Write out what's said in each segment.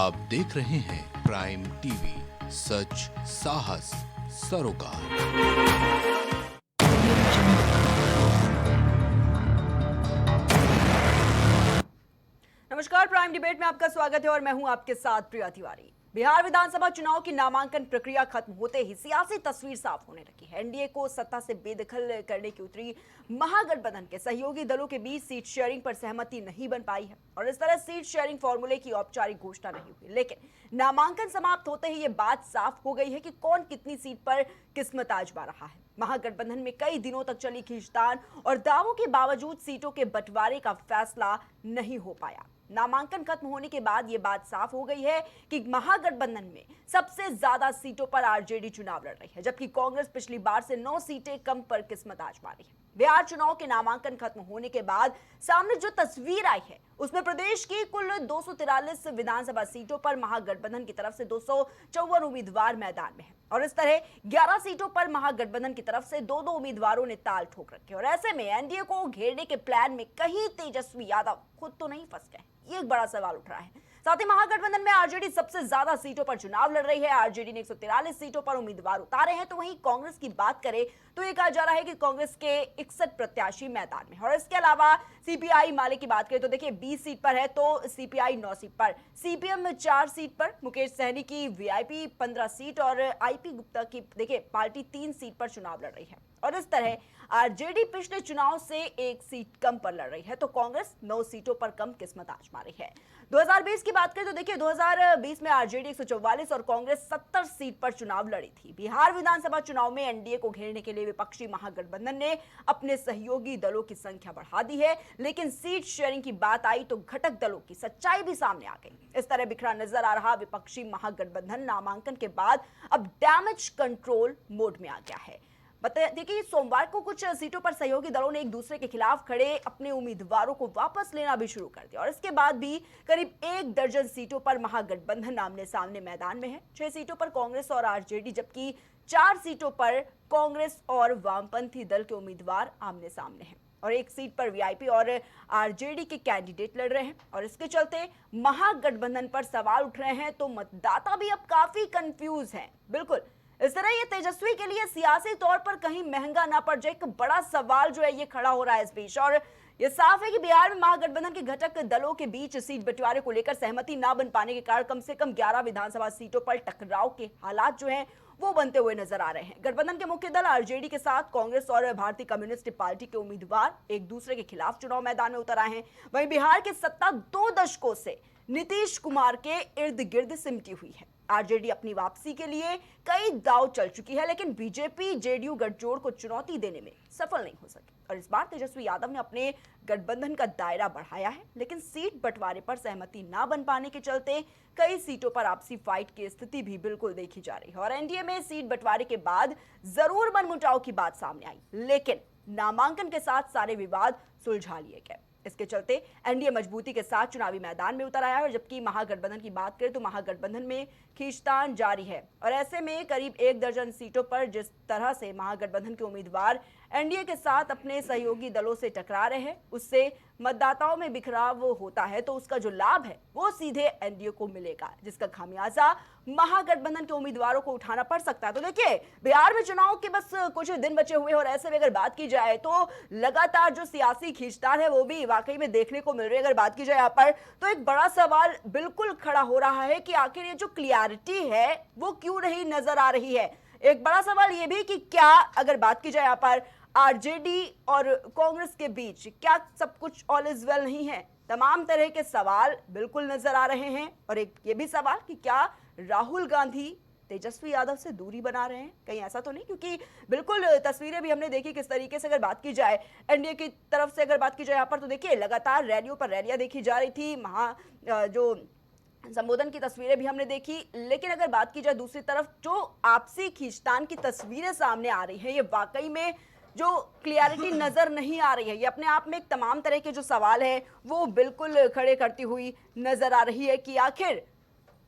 आप देख रहे हैं प्राइम टीवी, सच साहस सरोकार। नमस्कार, प्राइम डिबेट में आपका स्वागत है और मैं हूं आपके साथ प्रिया तिवारी। बिहार विधानसभा चुनाव की नामांकन प्रक्रिया खत्म होते ही सियासी तस्वीर साफ होने लगी है। एनडीए को सत्ता से बेदखल करने की उतरी महागठबंधन के सहयोगी दलों के बीच सीट शेयरिंग पर सहमति नहीं बन पाई है और इस तरह सीट शेयरिंग फॉर्मूले की औपचारिक घोषणा नहीं हुई। लेकिन नामांकन समाप्त होते ही ये बात साफ हो गई है कि कौन कितनी सीट पर किस्मत आजमा रहा है। महागठबंधन में कई दिनों तक चली खींचतान और दावों के बावजूद सीटों के बंटवारे का फैसला नहीं हो पाया। नामांकन खत्म होने के बाद यह बात साफ हो गई है कि महागठबंधन में सबसे ज्यादा सीटों पर आरजेडी चुनाव लड़ रही है, जबकि कांग्रेस पिछली बार से 9 सीटें कम पर किस्मत आजमा रही है। बिहार चुनाव के नामांकन खत्म होने के बाद सामने जो तस्वीर आई है उसमें प्रदेश की कुल 243 विधानसभा सीटों पर महागठबंधन की तरफ से 254 उम्मीदवार मैदान में हैं और इस तरह 11 सीटों पर महागठबंधन की तरफ से 2-2 उम्मीदवारों ने ताल ठोक रखे और ऐसे में एनडीए को घेरने के प्लान में कहीं तेजस्वी यादव खुद तो नहीं फंस गए, ये एक बड़ा सवाल उठ रहा है। साथ ही महागठबंधन में आरजेडी सबसे ज्यादा सीटों पर चुनाव लड़ रही है। आरजेडी ने 143 सीटों पर उम्मीदवार उतारे हैं, तो वहीं कांग्रेस की बात करें तो ये कहा जा रहा है कि कांग्रेस के 61 प्रत्याशी मैदान में और इसके अलावा सीपीआई माले की बात करें तो देखिए 20 सीट पर है, तो सीपीआई 9 सीट पर, सीपीएम 4 सीट पर, मुकेश सहनी की वीआईपी 15 सीट और आईपी गुप्ता की देखिए पार्टी 3 सीट पर चुनाव लड़ रही है और इस तरह आरजेडी पिछले चुनाव से 1 सीट कम पर लड़ रही है, तो कांग्रेस 9 सीटों पर कम किस्मत आजमा रही है। 2020 की बात करें तो देखिए 2020 में आरजेडी 144 और कांग्रेस 70 सीट पर चुनाव लड़ी थी। बिहार विधानसभा चुनाव में एनडीए को घेरने के लिए विपक्षी महागठबंधन ने अपने सहयोगी दलों की संख्या बढ़ा दी है, लेकिन सीट शेयरिंग की बात आई तो घटक दलों की सच्चाई भी सामने आ गई। इस तरह बिखरा नजर आ रहा विपक्षी महागठबंधन नामांकन के बाद अब डैमेज कंट्रोल मोड में आ गया है। देखिए सोमवार को कुछ सीटों पर सहयोगी दलों ने एक दूसरे के खिलाफ खड़े अपने उम्मीदवारों को वापस लेना भी शुरू कर दिया और इसके बाद भी करीब 1 दर्जन सीटों पर महागठबंधन आमने सामने मैदान में है। 6 सीटों पर कांग्रेस और आरजेडी, जबकि 4 सीटों पर कांग्रेस और वामपंथी दल के उम्मीदवार आमने सामने हैं और 1 सीट पर वीआईपी और आरजेडी के कैंडिडेट लड़ रहे हैं और इसके चलते महागठबंधन पर सवाल उठ रहे हैं, तो मतदाता भी अब काफी कंफ्यूज हैं। बिल्कुल इस तरह ये तेजस्वी के लिए सियासी तौर पर कहीं महंगा ना पड़ जाए, एक बड़ा सवाल जो है ये खड़ा हो रहा है इस बीच। और ये साफ है कि बिहार में महागठबंधन के घटक दलों के बीच सीट बंटवारे को लेकर सहमति ना बन पाने के कारण कम से कम 11 विधानसभा सीटों पर टकराव के हालात जो हैं वो बनते हुए नजर आ रहे हैं। गठबंधन के मुख्य दल आरजेडी के साथ कांग्रेस और भारतीय कम्युनिस्ट पार्टी के उम्मीदवार एक दूसरे के खिलाफ चुनाव मैदान में उतर आए हैं। वहीं बिहार की सत्ता 2 दशकों से नीतीश कुमार के इर्द गिर्द सिमटी हुई है। आरजेडी अपनी वापसी के लिए कई दांव चल चुकी है, लेकिन बीजेपी जेडीयू गठजोड़ को चुनौती देने में सफल नहीं हो सकी और इस बार तेजस्वी यादव ने अपने गठबंधन का दायरा बढ़ाया है, लेकिन सीट बंटवारे पर सहमति ना बन पाने के चलते कई सीटों पर आपसी फाइट की स्थिति भी बिल्कुल देखी जा रही है और एनडीए में सीट बंटवारे के बाद जरूर मनमुटाव की बात सामने आई, लेकिन नामांकन के साथ सारे विवाद सुलझा लिए गए। इसके चलते एनडीए मजबूती के साथ चुनावी मैदान में उतर आया है और जबकि महागठबंधन की बात करें तो महागठबंधन में खींचतान जारी है और ऐसे में करीब 1 दर्जन सीटों पर जिस तरह से महागठबंधन के उम्मीदवार एनडीए के साथ अपने सहयोगी दलों से टकरा रहे हैं, उससे मतदाताओं में बिखराव होता है, तो उसका जो लाभ है वो सीधे एनडीए को मिलेगा, जिसका खामियाजा महागठबंधन के उम्मीदवारों को उठाना पड़ सकता है। तो देखिए बिहार में चुनाव के बस कुछ दिन बचे हुए और ऐसे में अगर बात की जाए तो लगातार जो सियासी खींचतान है वो भी वाकई में देखने को मिल रही है। अगर बात की जाए यहाँ पर तो एक बड़ा सवाल बिल्कुल खड़ा हो रहा है कि आखिर ये जो क्लियरिटी है वो क्यों नहीं नजर आ रही है। एक बड़ा सवाल ये भी कि क्या अगर बात की जाए यहाँ पर आरजेडी और कांग्रेस के बीच क्या सब कुछ ऑल इज वेल नहीं है। तमाम तरह के सवाल बिल्कुल नजर आ रहे हैं और एक ये भी सवाल कि क्या राहुल गांधी तेजस्वी यादव से दूरी बना रहे हैं, कहीं ऐसा तो नहीं, क्योंकि बिल्कुल तस्वीरें भी हमने देखी किस तरीके से अगर बात की जाए एनडीए की तरफ से अगर बात की जाए यहाँ पर तो देखिए लगातार रैलियों पर रैलियां देखी जा रही थी, जो संबोधन की तस्वीरें भी हमने देखी, लेकिन अगर बात की जाए दूसरी तरफ जो आपसी खींचतान की तस्वीरें सामने आ रही हैं ये वाकई में जो क्लियरिटी नजर नहीं आ रही है, ये अपने आप में एक तमाम तरह के जो सवाल है वो बिल्कुल खड़े करती हुई नजर आ रही है कि आखिर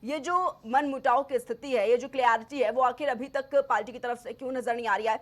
ये जो मनमुटाव की स्थिति है, ये जो क्लियरिटी है वो आखिर अभी तक पार्टी की तरफ से क्यों नजर नहीं आ रही है।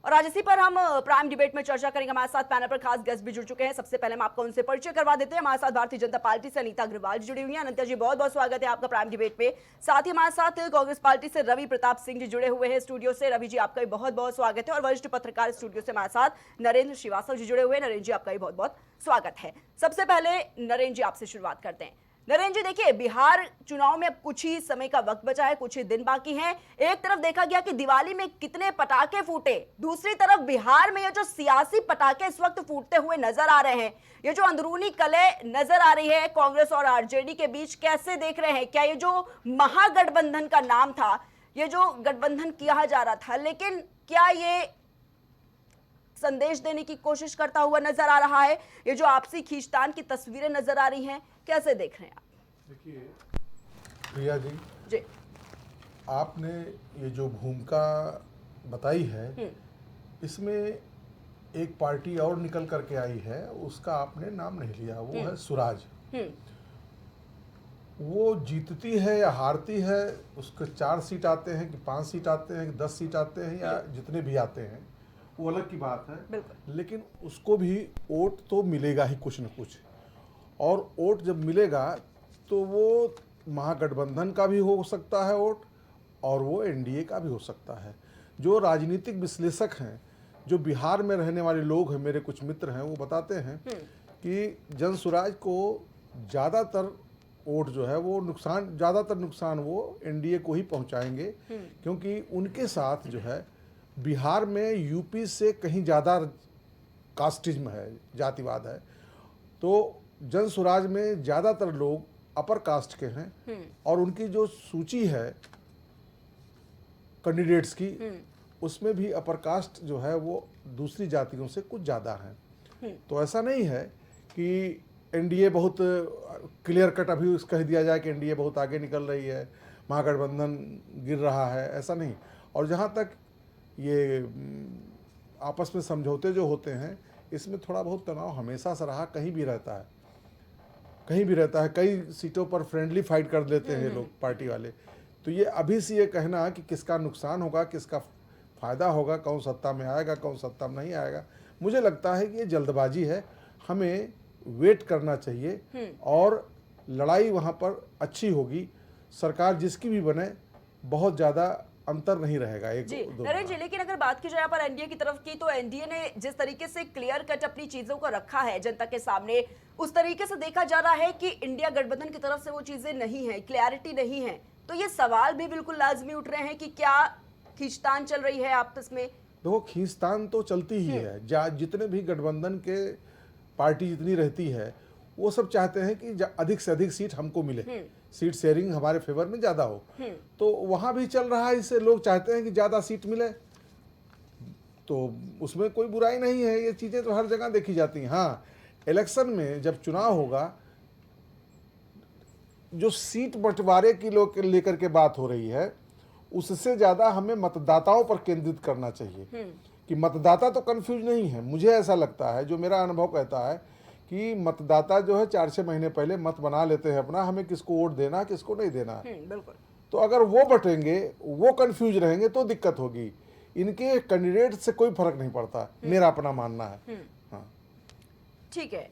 और आज इसी पर हम प्राइम डिबेट में चर्चा करेंगे। हमारे साथ पैनल पर खास गेस्ट भी जुड़ चुके हैं। सबसे पहले हम आपको उनसे परिचय करवा देते हैं। हमारे साथ भारतीय जनता पार्टी से अनीता अग्रवाल जी जुड़ी हुई हैं। अनीता जी, बहुत बहुत स्वागत है आपका प्राइम डिबेट पे। साथ ही हमारे साथ कांग्रेस पार्टी से रवि प्रताप सिंह जी जुड़े हुए हैं स्टूडियो से। रवि जी, आपका भी बहुत बहुत स्वागत है। और वरिष्ठ पत्रकार स्टूडियो से हमारे साथ नरेंद्र श्रीवास्तव जी जुड़े हुए हैं। नरेंद्र जी, आपका भी बहुत बहुत स्वागत है। सबसे पहले नरेंद्र जी, आपसे शुरुआत करते हैं। नरेंद्र जी, देखिए, बिहार चुनाव में अब कुछ ही समय का वक्त बचा है, कुछ ही दिन बाकी हैं। एक तरफ देखा गया कि दिवाली में कितने पटाखे फूटे, दूसरी तरफ बिहार में ये जो सियासी पटाखे इस वक्त फूटते हुए नजर आ रहे हैं, ये जो अंदरूनी कलह नजर आ रही है कांग्रेस और आरजेडी के बीच, कैसे देख रहे हैं? क्या ये जो महागठबंधन का नाम था, ये जो गठबंधन किया जा रहा था, लेकिन क्या ये संदेश देने की कोशिश करता हुआ नजर आ रहा है? ये जो आपसी खींचतान की तस्वीरें नजर आ रही हैं, कैसे देख रहे हैं आप? देखिए प्रिया जी, आपने ये जो भूमिका बताई है, इसमें एक पार्टी और निकल करके आई है, उसका आपने नाम नहीं लिया, वो है सुराज। वो जीतती है या हारती है, उसके 4 सीट आते हैं कि 5 सीट आते हैं कि 10 सीट आते हैं या जितने भी आते हैं, वो अलग की बात है। लेकिन उसको भी वोट तो मिलेगा ही कुछ न कुछ, और वोट जब मिलेगा तो वो महागठबंधन का भी हो सकता है वोट, और वो एनडीए का भी हो सकता है। जो राजनीतिक विश्लेषक हैं, जो बिहार में रहने वाले लोग हैं, मेरे कुछ मित्र हैं, वो बताते हैं कि जनसुराज को ज़्यादातर वोट जो है वो ज़्यादातर नुकसान वो एनडीए को ही पहुंचाएंगे, क्योंकि उनके साथ जो है बिहार में यूपी से कहीं ज़्यादा कास्टिज्म है, जातिवाद है। तो जनसुराज में ज़्यादातर लोग अपर कास्ट के हैं, और उनकी जो सूची है कैंडिडेट्स की, उसमें भी अपर कास्ट जो है वो दूसरी जातियों से कुछ ज़्यादा हैं। तो ऐसा नहीं है कि एनडीए बहुत क्लियर कट अभी कह दिया जाए कि एनडीए बहुत आगे निकल रही है, महागठबंधन गिर रहा है, ऐसा नहीं। और जहाँ तक ये आपस में समझौते जो होते हैं, इसमें थोड़ा बहुत तनाव हमेशा से रहा, कहीं भी रहता है, कहीं भी रहता है। कई सीटों पर फ्रेंडली फाइट कर लेते हैं लोग, पार्टी वाले। तो ये अभी से ये कहना कि किसका नुकसान होगा, किसका फ़ायदा होगा, कौन सत्ता में आएगा, कौन सत्ता में नहीं आएगा, मुझे लगता है कि ये जल्दबाजी है। हमें वेट करना चाहिए, और लड़ाई वहाँ पर अच्छी होगी। सरकार जिसकी भी बने, बहुत ज़्यादा अंतर नहीं रहेगा एक जी दो। नरेंद्र जी, लेकिन अगर बात की जाए पर एनडीए की तरफ की, तो एनडीए ने जिस तरीके से क्लियर कट अपनी चीजों को रखा है जनता के सामने, उस तरीके से देखा जा रहा है कि इंडिया गठबंधन की तरफ से वो चीजें नहीं है, क्लैरिटी नहीं है। तो ये सवाल भी बिल्कुल लाजमी उठ रहे हैं कि क्या खींचतान चल रही है आपस में? देखो, खींचतान तो चलती ही है। जितने भी गठबंधन के पार्टी जितनी रहती है, वो सब चाहते हैं कि अधिक से अधिक सीट हमको मिले, सीट शेयरिंग हमारे फेवर में ज़्यादा हो। तो वहाँ भी चल रहा है, इससे लोग चाहते हैं कि ज़्यादा सीट मिले, तो उसमें कोई बुराई नहीं है। ये चीज़ें तो हर जगह देखी जाती हैं। हाँ, इलेक्शन में जब चुनाव होगा, जो सीट बंटवारे की लोग लेकर के बात हो रही है, उससे ज़्यादा हमें मतदाताओं पर केंद्रित करना चाहिए कि मतदाता तो कंफ्यूज नहीं है। मुझे ऐसा लगता है, जो मेरा अनुभव कहता है, कि मतदाता जो है 4-6 महीने पहले मत बना लेते हैं अपना, हमें किसको वोट देना, किसको नहीं देना है। बिल्कुल। तो अगर वो बटेंगे, वो कंफ्यूज रहेंगे, तो दिक्कत होगी। इनके कैंडिडेट से कोई फर्क नहीं पड़ता, मेरा अपना मानना है। हाँ, ठीक है।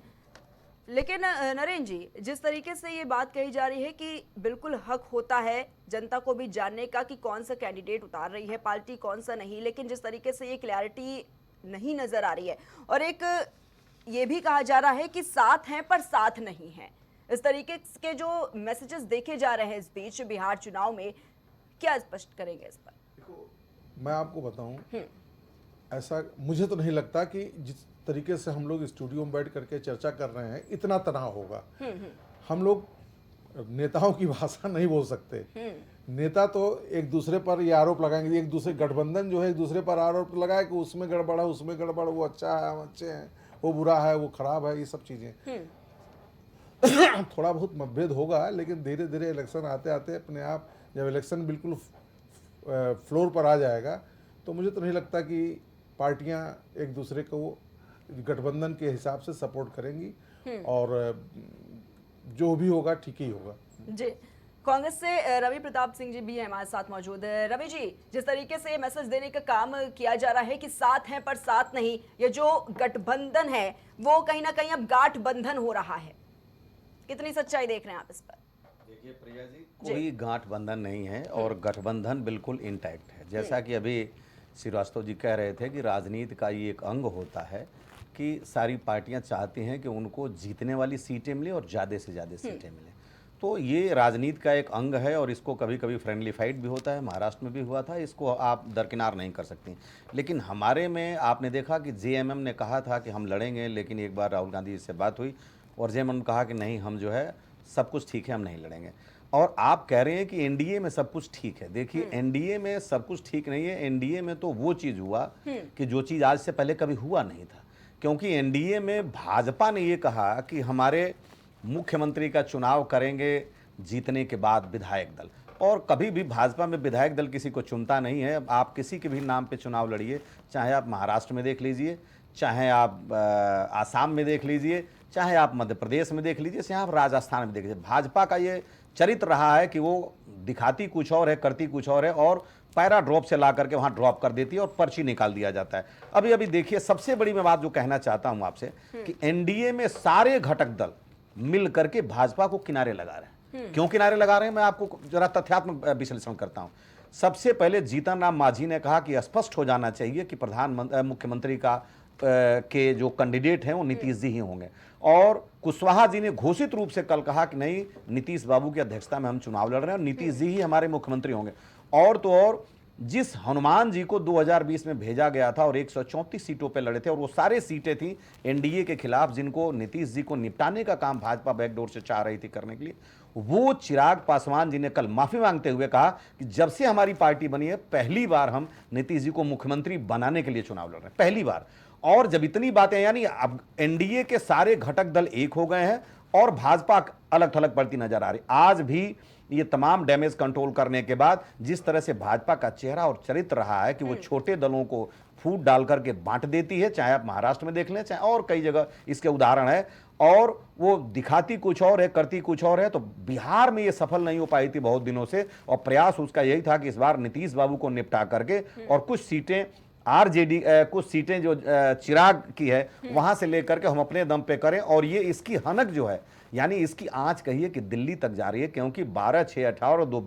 लेकिन नरेंद्र जी, जिस तरीके से ये बात कही जा रही है कि बिल्कुल हक होता है जनता को भी जानने का कि कौन सा कैंडिडेट उतार रही है पार्टी, कौन सा नहीं, लेकिन जिस तरीके से ये क्लैरिटी नहीं नजर आ रही है, और एक ये भी कहा जा रहा है कि साथ हैं पर साथ नहीं हैं, इस तरीके के जो मैसेजेस देखे जा रहे हैं इस बीच बिहार चुनाव में, क्या स्पष्ट करेंगे इस पर? देखो, मैं आपको बताऊं, ऐसा मुझे तो नहीं लगता कि जिस तरीके से हम लोग स्टूडियो में बैठ करके चर्चा कर रहे हैं, इतना तनाव होगा। हम लोग नेताओं की भाषा नहीं बोल सकते। नेता तो एक दूसरे पर ये आरोप लगाएंगे, एक दूसरे गठबंधन जो है एक दूसरे पर आरोप लगाए कि उसमें गड़बड़ है, उसमें गड़बड़, वो अच्छा है, हम अच्छे हैं, वो बुरा है, वो खराब है, ये सब चीज़ें। थोड़ा बहुत मतभेद होगा, लेकिन धीरे धीरे इलेक्शन आते आते अपने आप, जब इलेक्शन बिल्कुल फ्लोर पर आ जाएगा, तो मुझे तो नहीं लगता कि पार्टियां एक दूसरे को गठबंधन के हिसाब से सपोर्ट करेंगी, और जो भी होगा ठीक ही होगा। जी कांग्रेस से रवि प्रताप सिंह जी भी हैं हमारे साथ मौजूद है। रवि जी, जिस तरीके से मैसेज देने का काम किया जा रहा है कि साथ हैं पर साथ नहीं, ये जो गठबंधन है वो कहीं ना कहीं अब गांठ बंधन हो रहा है, कितनी सच्चाई देख रहे हैं आप इस पर? देखिए प्रिया जी, कोई गांठ बंधन नहीं है और गठबंधन बिल्कुल इंटैक्ट है। जैसा कि अभी श्रीवास्तव जी कह रहे थे कि राजनीति का ये एक अंग होता है कि सारी पार्टियां चाहती हैं कि उनको जीतने वाली सीटें मिले और ज़्यादा से ज़्यादा सीटें मिले। तो ये राजनीति का एक अंग है और इसको कभी कभी फ्रेंडली फाइट भी होता है, महाराष्ट्र में भी हुआ था, इसको आप दरकिनार नहीं कर सकती। लेकिन हमारे में आपने देखा कि जेएमएम ने कहा था कि हम लड़ेंगे, लेकिन एक बार राहुल गांधी जी से बात हुई और जेएमएम ने कहा कि नहीं, हम जो है सब कुछ ठीक है, हम नहीं लड़ेंगे। और आप कह रहे हैं कि एनडीए में सब कुछ ठीक है। देखिए एनडीए में सब कुछ ठीक नहीं है। एनडीए में तो वो चीज़ हुआ कि जो चीज़ आज से पहले कभी हुआ नहीं था, क्योंकि एनडीए में भाजपा ने ये कहा कि हमारे मुख्यमंत्री का चुनाव करेंगे जीतने के बाद विधायक दल, और कभी भी भाजपा में विधायक दल किसी को चुनता नहीं है। आप किसी के भी नाम पे चुनाव लड़िए, चाहे आप महाराष्ट्र में देख लीजिए, चाहे आप आसाम में देख लीजिए, चाहे आप मध्य प्रदेश में देख लीजिए, चाहे आप राजस्थान में देख लीजिए। भाजपा का ये चरित्र रहा है कि वो दिखाती कुछ और है, करती कुछ और है, और पैरा ड्रॉप से ला करके वहाँ ड्रॉप कर देती है और पर्ची निकाल दिया जाता है। अभी अभी देखिए, सबसे बड़ी मैं बात जो कहना चाहता हूँ आपसे कि एनडीए में सारे घटक दल मिल करके भाजपा को किनारे लगा रहे हैं। क्यों किनारे लगा रहे हैं, मैं आपको जरा तथ्यात्मक विश्लेषण करता हूं। सबसे पहले जीतन राम मांझी ने कहा कि स्पष्ट हो जाना चाहिए कि मुख्यमंत्री के जो कैंडिडेट हैं वो नीतीश जी ही होंगे, और कुशवाहा जी ने घोषित रूप से कल कहा कि नहीं, नीतीश बाबू की अध्यक्षता में हम चुनाव लड़ रहे हैं और नीतीश जी ही हमारे मुख्यमंत्री होंगे। और तो और जिस हनुमान जी को 2020 में भेजा गया था और 134 सीटों पे लड़े थे, और वो सारे सीटें थी एनडीए के खिलाफ जिनको नीतीश जी को निपटाने का काम भाजपा बैकडोर से चाह रही थी करने के लिए, वो चिराग पासवान जी ने कल माफी मांगते हुए कहा कि जब से हमारी पार्टी बनी है पहली बार हम नीतीश जी को मुख्यमंत्री बनाने के लिए चुनाव लड़ रहे हैं, पहली बार। और जब इतनी बातें, यानी अब एनडीए के सारे घटक दल एक हो गए हैं और भाजपा अलग थलग पड़ती नजर आ रही। आज भी ये तमाम डैमेज कंट्रोल करने के बाद जिस तरह से भाजपा का चेहरा और चरित्र रहा है कि वो छोटे दलों को फूट डाल करके बांट देती है, चाहे आप महाराष्ट्र में देख लें, चाहे और कई जगह इसके उदाहरण है, और वो दिखाती कुछ और है, करती कुछ और है। तो बिहार में ये सफल नहीं हो पाई थी बहुत दिनों से, और प्रयास उसका यही था कि इस बार नीतीश बाबू को निपटा करके और कुछ सीटें आरजेडी, कुछ सीटें जो चिराग की है वहां से लेकर के हम अपने दम पे करें। और ये इसकी हनक जो है, यानी इसकी आंच कहिए कि दिल्ली तक जा रही है, क्योंकि 12, 6, 18 और 2,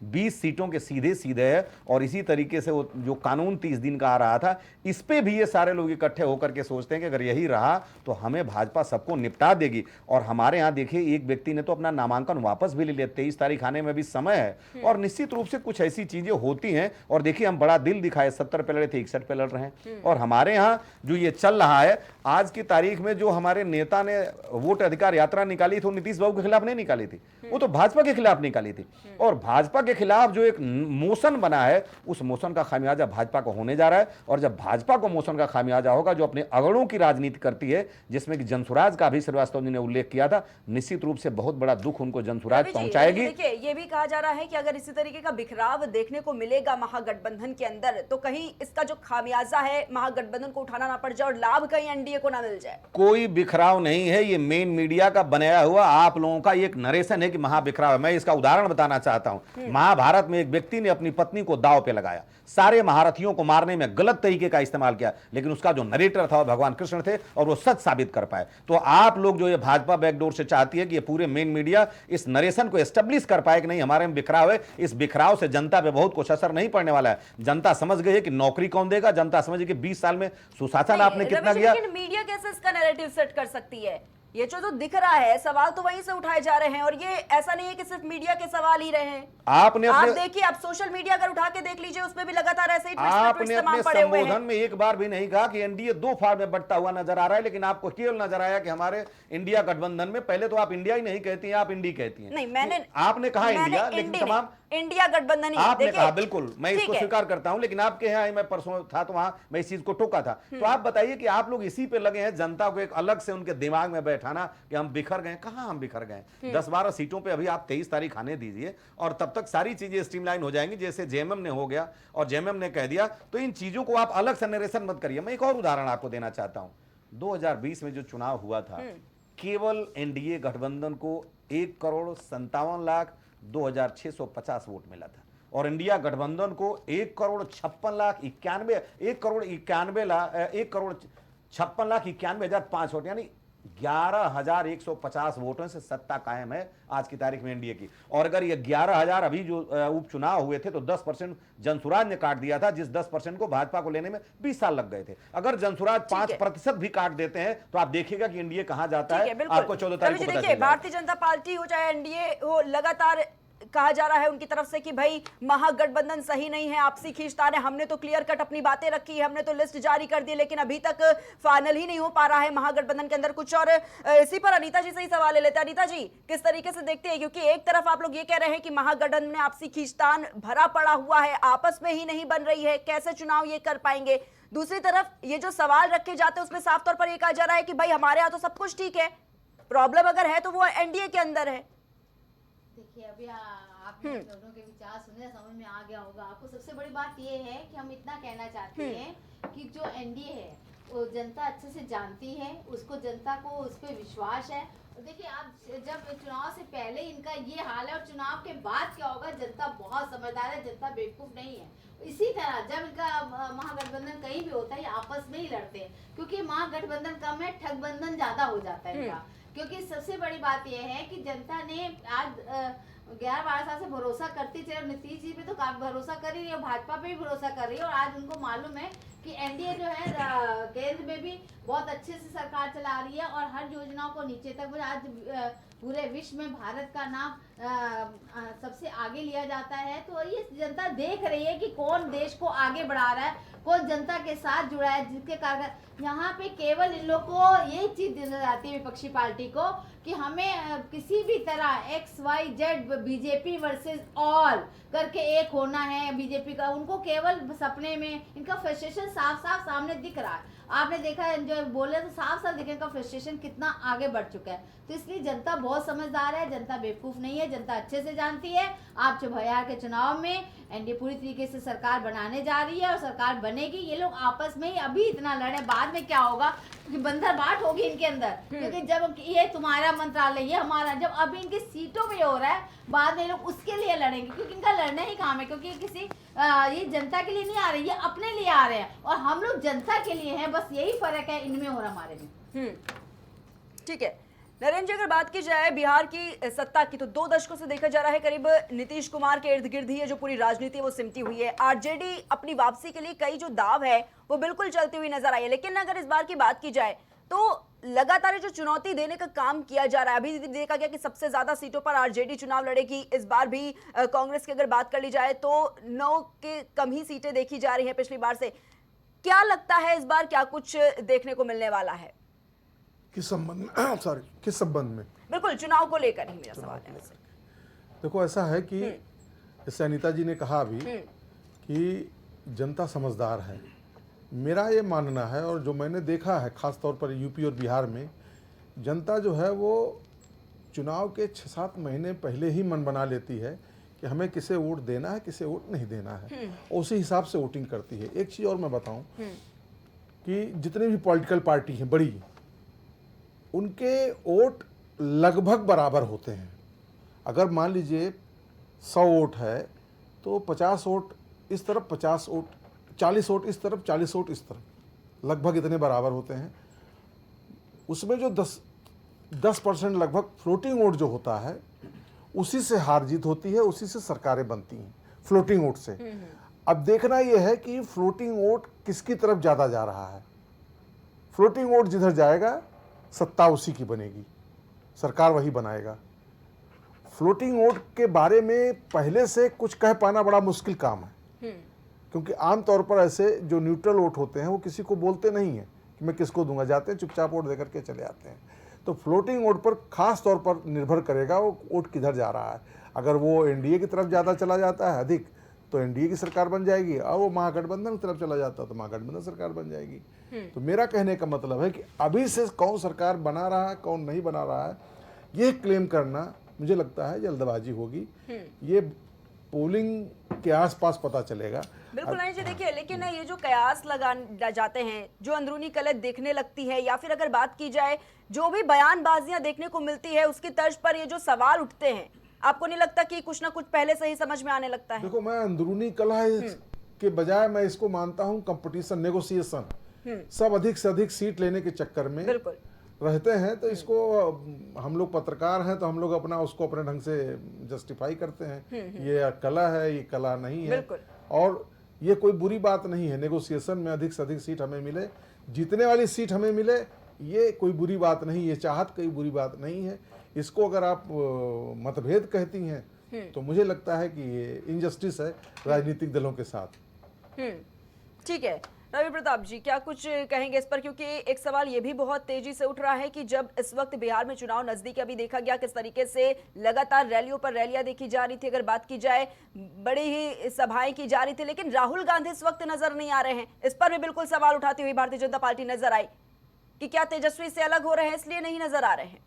20 सीटों के सीधे सीधे है। और इसी तरीके से वो जो कानून 30 दिन का आ रहा था, इस पे भी ये सारे लोग इकट्ठे होकर के सोचते हैं कि अगर यही रहा तो हमें भाजपा सबको निपटा देगी। और हमारे यहाँ देखिए, एक व्यक्ति ने तो अपना नामांकन वापस भी ले लिया, 23 तारीख आने में भी समय है। और निश्चित रूप से कुछ ऐसी चीजें होती हैं। और देखिए, हम बड़ा दिल दिखाए, 70 पे लड़े थे, 61 पे लड़ रहे हैं। और हमारे यहाँ जो ये चल रहा है आज की तारीख में, जो हमारे नेता ने वोट अधिकार यात्रा निकाली थी, नीतीश बाबू के खिलाफ नहीं निकाली थी, वो तो भाजपा के खिलाफ निकाली थी। और भाजपा के खिलाफ जो एक मोशन बना है, उस मोशन का खामियाजा भाजपा को होने जा रहा है। और जब भाजपा को मोशन का खामियाजा होगा, जो अपने अगड़ों की राजनीति करती है, जिसमें कि जनसुराज का भी श्रीवास्तव जी ने उल्लेख किया था, निश्चित रूप से बहुत बड़ा दुख उनको जनसुराज पहुंचाएगी। देखिए, ये भी कहा जा रहा है कि अगर इसी तरीके का बिखराव देखने को मिलेगा महागठबंधन के अंदर, तो कहीं इसका जो खामियाजा है महागठबंधन को उठाना ना पड़ जाए और लाभ कहीं एनडीए को ना मिल जाए। कोई बिखराव नहीं है, ये मेन मीडिया का बनाया हुआ आप लोगों का एक नरेशन है कि महाबिखराव है। मैं इसका उदाहरण बताना चाहता हूं। महाभारत में एक व्यक्ति ने अपनी पत्नी को दांव पे लगाया, सारे महारथियों को मारने में गलत तरीके का इस्तेमाल किया, लेकिन उसका जो नरेटर था वो भगवान कृष्ण थे और वो सच साबित कर पाए। तो आप लोग जो ये भाजपा बैकडोर से चाहती है कि ये पूरे मेन मीडिया इस नरेशन को एस्टेब्लिश कर पाए कि नहीं हमारे में बिखराव है, इस बिखराव से जनता पे बहुत कुछ असर नहीं पड़ने वाला है। जनता समझ गई है कि नौकरी कौन देगा, जनता समझ गई कि 20 साल में सुशासन आपने कितना दिया। लेकिन मीडिया कैसे इसका नैरेटिव सेट कर सकती है? ये जो दिख रहा है, सवाल तो वहीं से उठाए जा रहे हैं, और ये ऐसा नहीं है कि सिर्फ मीडिया के सवाल ही रहे हैं। आप देखिए, आप सोशल मीडिया अगर उठा के देख लीजिए, उसमें भी लगातार ऐसे ही आपने अपने संबोधन में एक बार भी नहीं कहा कि एनडीए 2 फाड़ में बंटता हुआ नजर आ रहा है, लेकिन आपको केवल नजर आया कि हमारे इंडिया गठबंधन में, पहले तो आप इंडिया ही नहीं कहती हैं, आप इंडी कहती हैं। नहीं, आपने कहा इंडिया, लेकिन तमाम इंडिया गठबंधन ही आपने कहा, बिल्कुल मैं इसको स्वीकार करता हूं, लेकिन आपके यहाँ मैं परसों था तो वहां मैं इस चीज को टोका था। तो आप बताइए कि आप लोग इसी पे लगे हैं जनता को एक अलग से उनके दिमाग में बैठाना कि हम बिखर गए। कहां हम बिखर गए? 10-12 सीटों पे अभी आप 23 तारीख आने दीजिए और तब तक सारी चीजें स्ट्रीमलाइन हो जाएंगी। जैसे जेएमएम ने हो गया और जेएमएम ने कह दिया, तो इन चीजों को आप अलग से नरेशन मत करिए। मैं एक और उदाहरण आपको देना चाहता हूं। 2020 में जो चुनाव हुआ था, केवल एनडीए गठबंधन को 1,57,00,000 2650 वोट मिला था और इंडिया गठबंधन को 1,56,91,500 वोट यानी 11,150 वोटों से सत्ता कायम है आज की तारीख में एनडीए की। और अगर ये 11,000 अभी जो उपचुनाव हुए थे तो 10% जनसुराज ने काट दिया था, जिस 10% को भाजपा को लेने में 20 साल लग गए थे। अगर जनसुराज 5% भी काट देते हैं तो आप देखिएगा कि एनडीए कहां जाता है, आपको 14 तारीख को पता चलेगा। भारतीय जनता पार्टी हो चाहे एनडीए हो, लगातार कहा जा रहा है उनकी तरफ से कि भाई महागठबंधन सही नहीं है, आपसी खींचतान है। हमने तो क्लियर कट अपनी बातें रखी है, हमने तो लिस्ट जारी कर दी, लेकिन अभी तक फाइनल ही नहीं हो पा रहा है महागठबंधन के अंदर कुछ। और इसी पर अनीता जी से ही सवाल ले लेते हैं। अनीता जी, किस तरीके से देखते हैं, क्योंकि एक तरफ आप लोग ये कह रहे हैं कि महागठबंधन में आपसी खींचतान भरा पड़ा हुआ है, आपस में ही नहीं बन रही है, कैसे चुनाव ये कर पाएंगे। दूसरी तरफ ये जो सवाल रखे जाते हैं उसमें साफ तौर पर यह कहा जा रहा है कि भाई हमारे यहाँ तो सब कुछ ठीक है, प्रॉब्लम अगर है तो वो एनडीए के अंदर है। देखिए अभी आपने दोनों के विचार सुने, समझ में आ गया होगा आपको। सबसे बड़ी बात ये है कि हम इतना कहना चाहते हैं कि जो एनडीए है वो जनता अच्छे से जानती है, उसको जनता को उस पर विश्वास है। देखिए आप जब चुनाव से पहले इनका ये हाल है और चुनाव के बाद क्या होगा, जनता बहुत समझदार है, जनता बेवकूफ नहीं है। इसी तरह जब इनका महागठबंधन कहीं भी होता है आपस में ही लड़ते हैं, क्योंकि महागठबंधन कम है, ठगबंधन ज्यादा हो जाता है इनका। क्योंकि सबसे बड़ी बात यह है कि जनता ने आज 11-12 साल से भरोसा करती चले, नीतीश जी पे तो काफी भरोसा कर ही रही है, भाजपा पे भी भरोसा कर रही है। और आज उनको मालूम है कि एनडीए जो है केंद्र में भी बहुत अच्छे से सरकार चला रही है और हर योजनाओं को नीचे तक आज पूरे विश्व में भारत का नाम सबसे आगे लिया जाता है। तो ये जनता देख रही है कि कौन देश को आगे बढ़ा रहा है, कौन जनता के साथ जुड़ा है, जिसके कारण यहाँ पे केवल इन लोग को यही चीज नजर आती है विपक्षी पार्टी को कि हमें किसी भी तरह XYZ बीजेपी वर्सेस ऑल करके एक होना है बीजेपी का। उनको केवल सपने में इनका फ्रस्ट्रेशन साफ साफ सामने दिख रहा है। आपने देखा है जो बोले तो साफ साफ दिखे इनका फ्रस्ट्रेशन कितना आगे बढ़ चुका है। तो इसलिए जनता बहुत समझदार है, जनता बेवकूफ नहीं है, जनता अच्छे से जानती है। आप 2024 के चुनाव में एनडीए पूरी तरीके से सरकार बनाने जा रही है और सरकार बनेगी। ये लोग आपस में ही अभी इतना लड़े, बाद में क्या होगा कि बंदर बाट होगी इनके अंदर, क्योंकि जब ये तुम्हारा मंत्रालय ये हमारा, जब अभी इनकी सीटों पे हो रहा है, बाद में लोग उसके लिए लड़ेंगे, क्योंकि इनका लड़ना ही काम है। क्योंकि किसी ये जनता के लिए नहीं आ रहे, ये अपने लिए आ रहे हैं और हम लोग जनता के लिए हैं। बस यही फर्क है इनमें और हमारे में। ठीक है नरेंद्र जी, अगर बात की जाए बिहार की सत्ता की, तो 2 दशकों से देखा जा रहा है करीब नीतीश कुमार के इर्द गिर्द ही है जो पूरी राजनीति है वो सिमटी हुई है। आरजेडी अपनी वापसी के लिए कई जो दाव है वो बिल्कुल चलती हुई नजर आई है। लेकिन अगर इस बार की बात की जाए तो लगातार जो चुनौती देने का काम किया जा रहा है, अभी देखा गया कि सबसे ज्यादा सीटों पर आरजेडी चुनाव लड़ेगी। इस बार भी कांग्रेस की अगर बात कर ली जाए तो 9 के कम ही सीटें देखी जा रही है पिछली बार से। क्या लगता है इस बार क्या कुछ देखने को मिलने वाला है? किस संबंध में किस संबंध में? बिल्कुल चुनाव को लेकर ही मेरा सवाल है। देखो ऐसा है कि जैसे अनीता जी ने कहा अभी कि जनता समझदार है। मेरा ये मानना है और जो मैंने देखा है खास तौर पर यूपी और बिहार में, जनता जो है वो चुनाव के 6-7 महीने पहले ही मन बना लेती है कि हमें किसे वोट देना है, किसे वोट नहीं देना है, और उसी हिसाब से वोटिंग करती है। एक चीज़ और मैं बताऊं कि जितनी भी पॉलिटिकल पार्टी हैं बड़ी, उनके वोट लगभग बराबर होते हैं। अगर मान लीजिए 100 वोट है तो 50 वोट इस तरफ, 50 वोट 40 वोट इस तरफ, 40 वोट इस तरफ, लगभग इतने बराबर होते हैं। उसमें जो 10% लगभग फ्लोटिंग वोट जो होता है, उसी से हार जीत होती है, उसी से सरकारें बनती हैं, फ्लोटिंग वोट से। अब देखना यह है कि फ्लोटिंग वोट किसकी तरफ ज़्यादा जा रहा है। फ्लोटिंग वोट जिधर जाएगा सत्ता उसी की बनेगी, सरकार वही बनाएगा। फ्लोटिंग वोट के बारे में पहले से कुछ कह पाना बड़ा मुश्किल काम है, क्योंकि आमतौर पर ऐसे जो न्यूट्रल वोट होते हैं वो किसी को बोलते नहीं हैं कि मैं किसको दूंगा, जाते हैं चुपचाप वोट देकर के चले आते हैं। तो फ्लोटिंग वोट पर खास तौर पर निर्भर करेगा वो वोट किधर जा रहा है। अगर वो एनडीए की तरफ ज़्यादा चला जाता है अधिक, तो एनडीए की सरकार बन जाएगी, और वो महागठबंधन की तरफ चला जाता है तो महागठबंधन सरकार बन जाएगी। तो मेरा कहने का मतलब है कि अभी से कौन सरकार बना रहा है कौन नहीं बना रहा है, ये क्लेम करना मुझे लगता है जल्दबाजी होगी। ये पोलिंग के आसपास पता चलेगा। बिल्कुल नहीं जी, देखिए लेकिन ये जो कयास लगा जाते हैं, जो अंदरूनी कलह देखने लगती है, या फिर अगर बात की जाए जो भी बयानबाजियां देखने को मिलती है उसकी तर्ज पर ये जो सवाल उठते हैं, आपको नहीं लगता कि कुछ ना कुछ पहले से ही समझ में आने लगता है? देखो, मैं अंदरूनी कलह के बजाय मैं इसको मानता हूं कंपटीशन, नेगोशिएशन। सब अधिक से अधिक सीट लेने के चक्कर में बिल्कुल रहते हैं, तो इसको हम लोग पत्रकार हैं तो हम लोग अपना उसको अपने ढंग से जस्टिफाई करते हैं। ये कला है, ये कला नहीं है। बिल्कुल। और ये कोई बुरी बात नहीं है, नेगोशिएशन में अधिक से अधिक सीट हमें मिले, जीतने वाली सीट हमें मिले, ये कोई बुरी बात नहीं, ये चाहत कोई बुरी बात नहीं है। इसको अगर आप मतभेद कहती हैं तो मुझे लगता है कि ये इनजस्टिस है राजनीतिक दलों के साथ। ठीक है, रवि प्रताप जी क्या कुछ कहेंगे इस पर, क्योंकि एक सवाल ये भी बहुत तेजी से उठ रहा है कि जब इस वक्त बिहार में चुनाव नजदीक, अभी देखा गया किस तरीके से लगातार रैलियों पर रैलियां देखी जा रही थी, अगर बात की जाए बड़ी ही सभाएं की जा रही थी, लेकिन राहुल गांधी इस वक्त नजर नहीं आ रहे हैं। इस पर भी बिल्कुल सवाल उठाती हुई भारतीय जनता पार्टी नजर आई कि क्या तेजस्वी से अलग हो रहे हैं इसलिए नहीं नजर आ रहे हैं,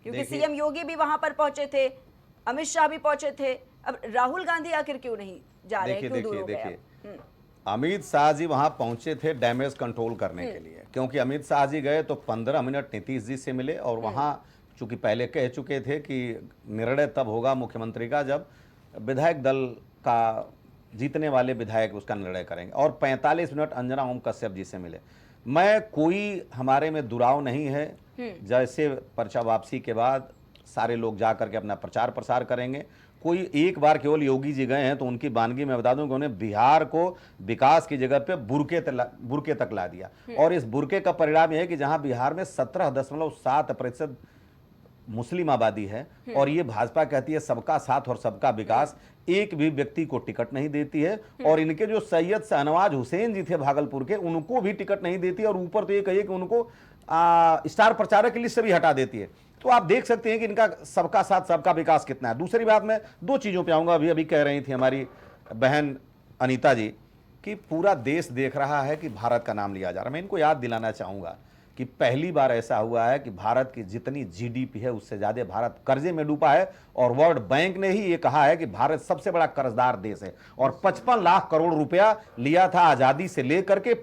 क्योंकि सीएम योगी भी वहां पर पहुंचे थे, अमित शाह भी पहुंचे थे, अब राहुल गांधी आखिर क्यों नहीं जा रहे हैं, क्यों दूर हो गए? अमित शाह जी वहां पहुंचे थे डैमेज कंट्रोल करने के लिए, क्योंकि अमित शाह जी गए तो 15 मिनट नीतीश जी से मिले, और वहां चूंकि पहले कह चुके थे कि निर्णय तब होगा मुख्यमंत्री का जब विधायक दल का जीतने वाले विधायक उसका निर्णय करेंगे, और 45 मिनट अंजना ओम कश्यप जी से मिले। मैं कोई हमारे में दुराव नहीं है, जैसे पर्चा वापसी के बाद सारे लोग जा करके अपना प्रचार प्रसार करेंगे। कोई एक बार केवल योगी जी गए हैं तो उनकी वानगी मैं बता दूं कि उन्हें बिहार को विकास की जगह पे बुरके तक ला दिया, और इस बुरके का परिणाम यह है कि जहां बिहार में 17.7% मुस्लिम आबादी है और ये भाजपा कहती है सबका साथ और सबका विकास, एक भी व्यक्ति को टिकट नहीं देती है, और इनके जो सैयद शाहनवाज हुसैन जी थे भागलपुर के, उनको भी टिकट नहीं देती, और ऊपर तो ये कहिए कि उनको स्टार प्रचारक की लिस्ट से भी हटा देती है। तो आप देख सकते हैं कि इनका सबका साथ सबका विकास कितना है। दूसरी बात, मैं दो चीजों पे आऊंगा, अभी कह रही थी हमारी बहन अनीता जी कि पूरा देश देख रहा है कि भारत का नाम लिया जा रहा है। मैं इनको याद दिलाना चाहूंगा कि पहली बार ऐसा हुआ है कि भारत की जितनी जीडीपी है उससे ज्यादा भारत कर्जे में डूबा है, और वर्ल्ड बैंक ने ही ये कहा है कि भारत सबसे बड़ा कर्जदार देश है, और 55 लाख करोड़ रुपया लिया था आजादी से लेकर के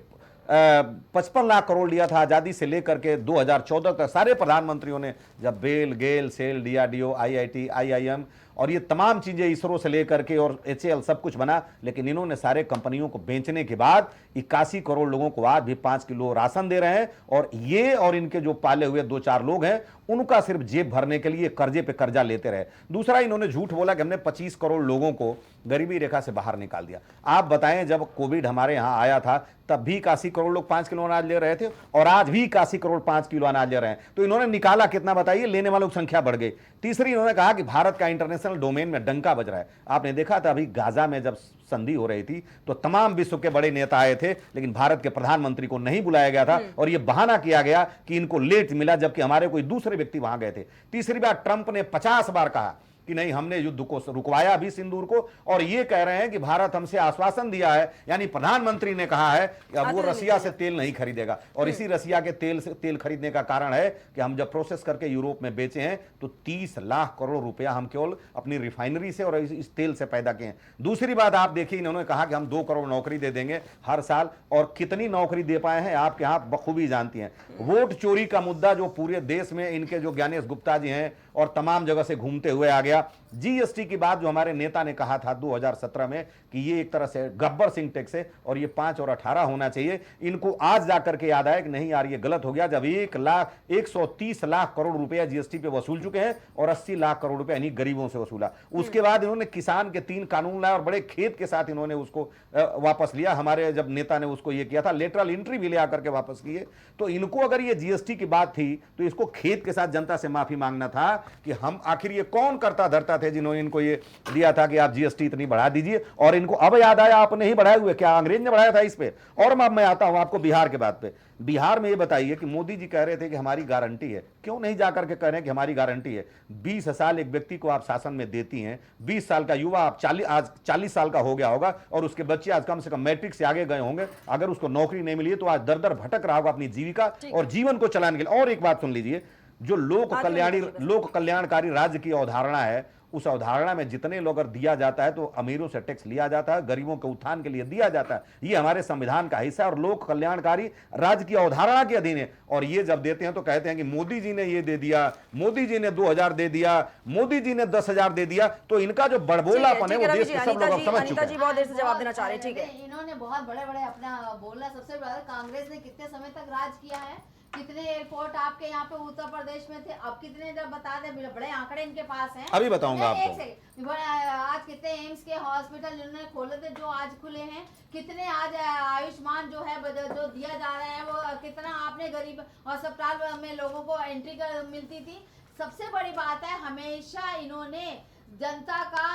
55 लाख करोड़ लिया था आजादी से लेकर के 2014 तक सारे प्रधानमंत्रियों ने, जब बेल, गेल, सेल, डीआरडीओ, आईआईटी, आईआईएम और ये तमाम चीजें इसरो से लेकर के और एचएएल सब कुछ बना, लेकिन इन्होंने सारे कंपनियों को बेचने के बाद 81 करोड़ लोगों को आज भी 5 किलो राशन दे रहे हैं, और ये और इनके जो पाले हुए 2-4 लोग हैं उनका सिर्फ जेब भरने के लिए कर्जे पे कर्जा लेते रहे। दूसरा, इन्होंने झूठ बोला कि हमने 25 करोड़ लोगों को गरीबी रेखा से बाहर निकाल दिया। आप बताएं, जब कोविड हमारे यहां आया था तब भी 81 करोड़ लोग 5 किलो अनाज ले रहे थे, और आज भी 81 करोड़ 5 किलो अनाज ले रहे हैं। तो इन्होंने निकाला कितना बताइए? लेने वालों की संख्या बढ़ गई। तीसरी, इन्होंने कहा कि भारत का इंटरनेशनल डोमेन में डंका बज रहा है। आपने देखा था अभी गाजा में जब संधि हो रही थी तो तमाम विश्व के बड़े नेता आए थे, लेकिन भारत के प्रधानमंत्री को नहीं बुलाया गया था, और यह बहाना किया गया कि इनको लेट मिला, जबकि हमारे कोई दूसरे व्यक्ति वहां गए थे। तीसरी बार, ट्रंप ने 50 बार कहा कि नहीं, हमने युद्ध को रुकवाया भी सिंदूर को, और ये कह रहे हैं कि भारत हमसे आश्वासन दिया है, यानी प्रधानमंत्री ने कहा है कि अब वो रसिया से तेल नहीं खरीदेगा, और इसी रसिया के तेल खरीदने का कारण है कि हम जब प्रोसेस करके यूरोप में बेचे हैं तो 30 लाख करोड़ रुपया हम केवल अपनी रिफाइनरी से और इस तेल से पैदा किए हैं। दूसरी बात, आप देखिए, इन्होंने कहा कि हम 2 करोड़ नौकरी दे देंगे हर साल, और कितनी नौकरी दे पाए हैं आपके यहां बखूबी जानती हैं। वोट चोरी का मुद्दा जो पूरे देश में इनके जो ज्ञानेश गुप्ता जी हैं और तमाम जगह से घूमते हुए आ गया। जीएसटी की बात जो हमारे नेता ने कहा था 2017 में कि ये एक तरह से गब्बर सिंह टैक्स है और ये 5 और 18 होना चाहिए, इनको आज जाकर के याद आया कि नहीं यार, ये गलत हो गया, जब 130 लाख करोड़ रुपया जीएसटी पे वसूल चुके हैं और 80 लाख करोड़ रुपया यानी गरीबों से वसूला। उसके बाद इन्होंने किसान के 3 कानून लाए और बड़े खेत के साथ इन्होंने उसको वापस लिया। हमारे जब नेता ने उसको ये किया था, लेटरल एंट्री भी ले आकर के वापस किए। तो इनको अगर ये जीएसटी की बात थी तो इसको खेत के साथ जनता से माफी मांगना था कि हम आखिर ये कौन करता धरता थे जिन्होंने इनको ये दिया था कि आप जीएसटी इतनी बढ़ा दीजिए, और इनको अब याद आया आपने ही बढ़ाए हुए, क्या अंग्रेज ने बढ़ाया था इस पे? और मैं आता हूं आपको बिहार के बात पे। बिहार में ये बताइए कि मोदी जी कह रहे थे कि हमारी गारंटी है, क्यों नहीं जाकर के कह रहे हैं कि हमारी गारंटी है? 20 साल एक व्यक्ति को आप शासन में देती हैं, 20 साल का युवा आप आज 40 साल का हो गया होगा और उसके बच्चे आज कम से कम मैट्रिक से आगे गए होंगे, अगर उसको नौकरी नहीं मिली तो आज दर दर भटक रहा होगा अपनी जीविका और जीवन को चलाने के लिए। और एक बात सुन लीजिए, जो लोक कल्याणकारी राज्य की अवधारणा है उस अवधारणा में जितने लोग अगर दिया जाता है तो अमीरों से टैक्स लिया जाता है, गरीबों के उत्थान के लिए दिया जाता है। ये हमारे संविधान का हिस्सा है और लोक कल्याणकारी राज्य की अवधारणा के अधीन है। और ये जब देते हैं तो कहते हैं कि मोदी जी ने ये दे दिया, मोदी जी ने 2000 दे दिया, मोदी जी ने 10,000 दे दिया। तो इनका जो बड़बोलापन है वो देश के सब लोग समझ चुके अनीता जी हैं। बहुत देर से जवाब देना चाह रहे हैं, ठीक है। इन्होंने बहुत बड़े बड़े अपना बोला। सबसे बड़ा कांग्रेस ने कितने समय तक राज किया है, कितने एयरपोर्ट आपके यहाँ पे उत्तर प्रदेश में थे, अब कितने जब बता दे, बड़े आंकड़े इनके पास हैं। अभी बताऊंगा आपको। एक सेकंड, आज कितने एम्स के हॉस्पिटल जिन्होंने खोले थे जो आज खुले हैं, कितने आज आयुष्मान जो है जो दिया जा रहा है वो कितना आपने गरीब अस्पताल में लोगों को एंट्री मिलती थी। सबसे बड़ी बात है, हमेशा इन्होंने जनता का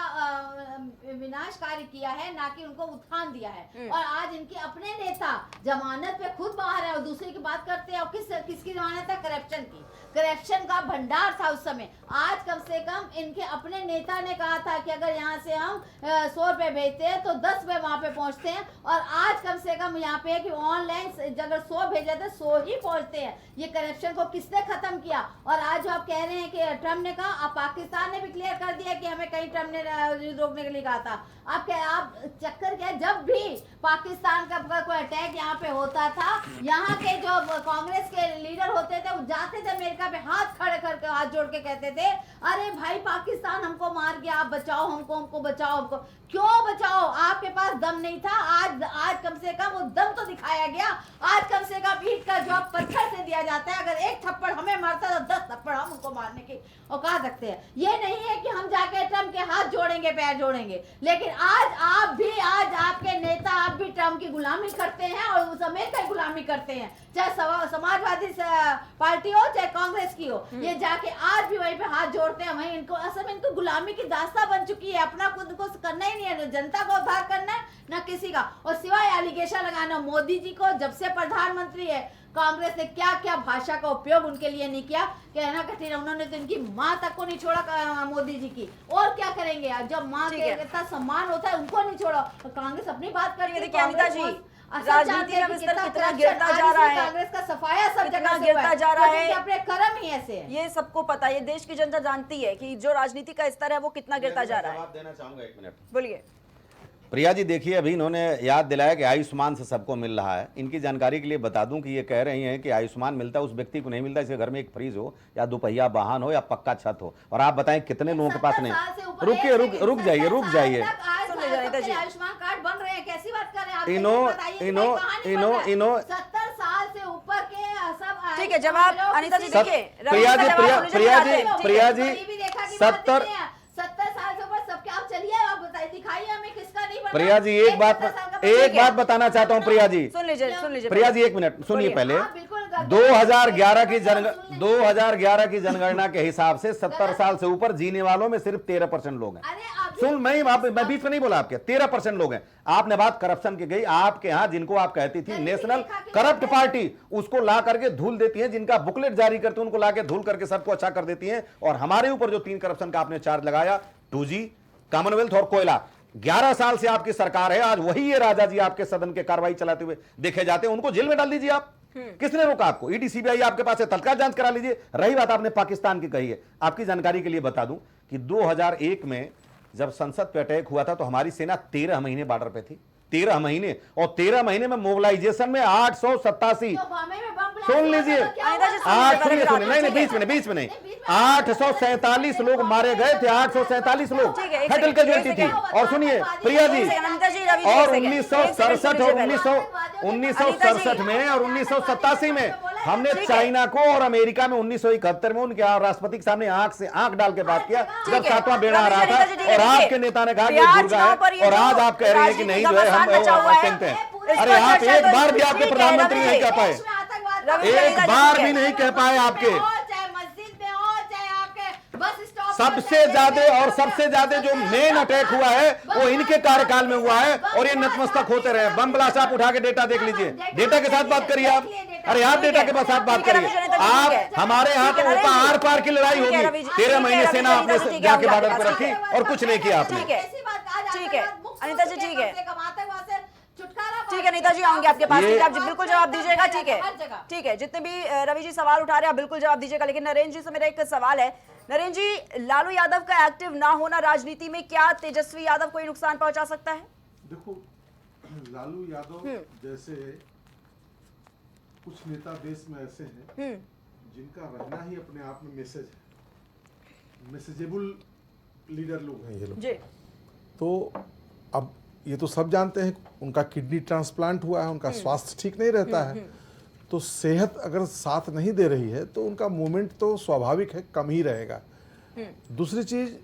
विनाशकारी किया है, ना कि उनको उत्थान दिया है। और आज इनके अपने नेता जमानत पे खुद बाहर है और दूसरे की बात करते हैं। और किसकी जमानत है? करप्शन की। करप्शन का भंडार था उस समय। आज कम से कम इनके अपने नेता ने कहा था कि अगर यहाँ से हम 100 रुपए भेजते हैं तो 10 रुपए वहां पे पहुंचते हैं। और आज कम से कम यहाँ पे कि ऑनलाइन अगर 100 भेजे तो 100 ही पहुंचते हैं। ये करप्शन को किसने खत्म किया? और आज जो आप कह रहे हैं कि ट्रम्प ने कहा, अब पाकिस्तान ने भी क्लियर कर दिया कि हमें कहीं ट्रम्प ने रोकने के लिए कहा था। आप चक्कर क्या, जब भी पाकिस्तान का कोई अटैक यहाँ पे होता था, यहाँ के जो कांग्रेस के लीडर होते थे वो जाते थे अमेरिका पे, हाथ खड़े करके हाथ जोड़ के कहते थे, अरे भाई पाकिस्तान हमको मार गया, आप बचाओ हमको बचाओ हमको। क्यों बचाओ? आपके पास दम नहीं था। आज कम से कम वो दम तो दिखाया गया। आज कम से कम ईंट का जवाब पत्थर से दिया जाता है। अगर एक थप्पड़ हमें मारता तो 10 थप्पड़ हम उनको मारने की औकात रखते हैं। ये नहीं है कि हम जाके ट्रम्प के हाथ जोड़ेंगे, पैर जोड़ेंगे। लेकिन आज आपके नेता आप भी ट्रम्प की गुलामी करते हैं और उस अमेरिका की गुलामी करते हैं, चाहे समाजवादी पार्टी हो चाहे कांग्रेस की हो। ये जाके आज भी वहीं पे हाथ जोड़ते हैं। वहीं इनको असल में इनको गुलामी की दास्ता बन चुकी है। अपना खुद को करना ही नहीं है, जनता को उद्धार करना है ना किसी का। और सिवाय एलिगेशन लगाना मोदी जी को, जब से प्रधानमंत्री है कांग्रेस ने क्या क्या भाषा का उपयोग उनके लिए नहीं किया, कहना कठिन है। उन्होंने तो इनकी माँ तक को नहीं छोड़ा मोदी जी की, और क्या करेंगे? जब माँ के इतना सम्मान होता है उनको नहीं छोड़ा। तो कांग्रेस अपनी बात करिए। देखिए अनीता जी, राजनीति का बिस्तर कितना गिरता जा रहा है, कांग्रेस का सफाया सब जगह गिरता जा रहा है। अपने कर्म ही ऐसे है। ये सबको पता है, ये देश की जनता जानती है कि जो राजनीति का स्तर है वो कितना गिरता जा रहा है। जवाब देना चाहूंगा, 1 मिनट। बोलिए। प्रिया जी देखिए, अभी इन्होंने याद दिलाया कि आयुष्मान से सबको मिल रहा है। इनकी जानकारी के लिए बता दूं कि ये कह रही हैं कि आयुष्मान मिलता है उस व्यक्ति को नहीं मिलता इसके घर में एक फ्रिज हो या दोपहिया वाहन हो या पक्का छत हो। और आप बताएं कितने लोगों के पास नहीं। रुक जाइए। आयुष्मान कार्ड बन रहे हैं, कैसी बात कर रहे हैं? 70 साल से ऊपर के सब। ठीक है, जवाब अनीता जी देखिए। प्रिया जी 70 साल से ऊपर सबके। आप चलिए, आप बताइए, दिखाइए हमें किसका नहीं बना। प्रिया जी एक बात बताना चाहता हूं। प्रिया जी सुन लीजिए प्रिया जी 1 मिनट सुनिए पहले। 2011 की जनगणना के हिसाब से 70 साल से ऊपर जीने वालों में सिर्फ 13% लोग हैं। मैं बीच में नहीं बोला आपके, 13% लोग हैं। आपने बात करप्शन की गई। आपके यहाँ जिनको आप कहती थी नेशनल करप्ट पार्टी, उसको ला करके धूल देती है। जिनका बुकलेट जारी करते हैं उनको ला के धूल करके सबको अच्छा कर देती है। और हमारे ऊपर जो 3 करप्शन का आपने चार्ज लगाया, 2G, कॉमनवेल्थ और कोयला, 11 साल से आपकी सरकार है। आज वही ये राजा जी आपके सदन के कार्रवाई चलाते हुए देखे जाते हैं, उनको जेल में डाल दीजिए आप। किसने रोका आपको? ईडी सीबीआई आपके पास है, तत्काल जांच करा लीजिए। रही बात आपने पाकिस्तान की कही है, आपकी जानकारी के लिए बता दूं कि 2001 में जब संसद पे अटैक हुआ था तो हमारी सेना 13 महीने बॉर्डर पे थी। 13 महीने, और 13 महीने में मोबिलाइजेशन में 887। सुन लीजिए, नहीं, बीच में नहीं, 847 लोग मारे गए थे। 847 लोग फेडरल कैजुअल्टी थी। और सुनिए प्रिया जी, और 1967 और 1967 में और 1987 में हमने चाइना को और अमेरिका में 1971 में उनके राष्ट्रपति के सामने आंख डाल के बात किया जब 7वां बेड़ा आ रहा था। और आपके नेता ने कहा कि झुर्गा है, और आज आप कह रहे हैं कि नहीं जो है हम कहते हैं। अरे आप एक बार भी आपके प्रधानमंत्री नहीं कह पाए, एक बार भी नहीं कह पाए आपके। सबसे ज्यादा जो मेन अटैक हुआ है वो इनके कार्यकाल में हुआ है। और ये नतमस्तक होते रहे। बम ब्लास्ट आप उठा के डेटा देख लीजिए, डेटा के साथ बात करिए आप। अरे आप डेटा के साथ बात करिए। आप हमारे यहाँ तो आर पार की लड़ाई होगी। 13 महीने सेना आपने जाके बॉर्डर पर रखी और कुछ नहीं किया आपने। ठीक है अनीता जी, ठीक है। छुटकारा ठीक है नीता जी, आऊंगे आपके पास। ठीक है, आप बिल्कुल जवाब दीजिएगा। ठीक हर जगह। है, ठीक है, जितने भी रवि जी सवाल उठा रहे हैं आप बिल्कुल जवाब दीजिएगा। लेकिन नरेंद्र जी से मेरा एक सवाल है। नरेंद्र जी, लालू यादव का एक्टिव ना होना राजनीति में क्या तेजस्वी यादव को नुकसान पहुंचा सकता है? देखो, लालू यादव जैसे कुछ नेता देश में ऐसे हैं जिनका रहना ही अपने आप में मैसेज है, मैसेजेबल लीडर लोग हैं ये लोग। जी। तो अब ये तो सब जानते हैं, उनका किडनी ट्रांसप्लांट हुआ है, उनका स्वास्थ्य ठीक नहीं रहता है, तो सेहत अगर साथ नहीं दे रही है तो उनका मूवमेंट तो स्वाभाविक है कम ही रहेगा। दूसरी चीज,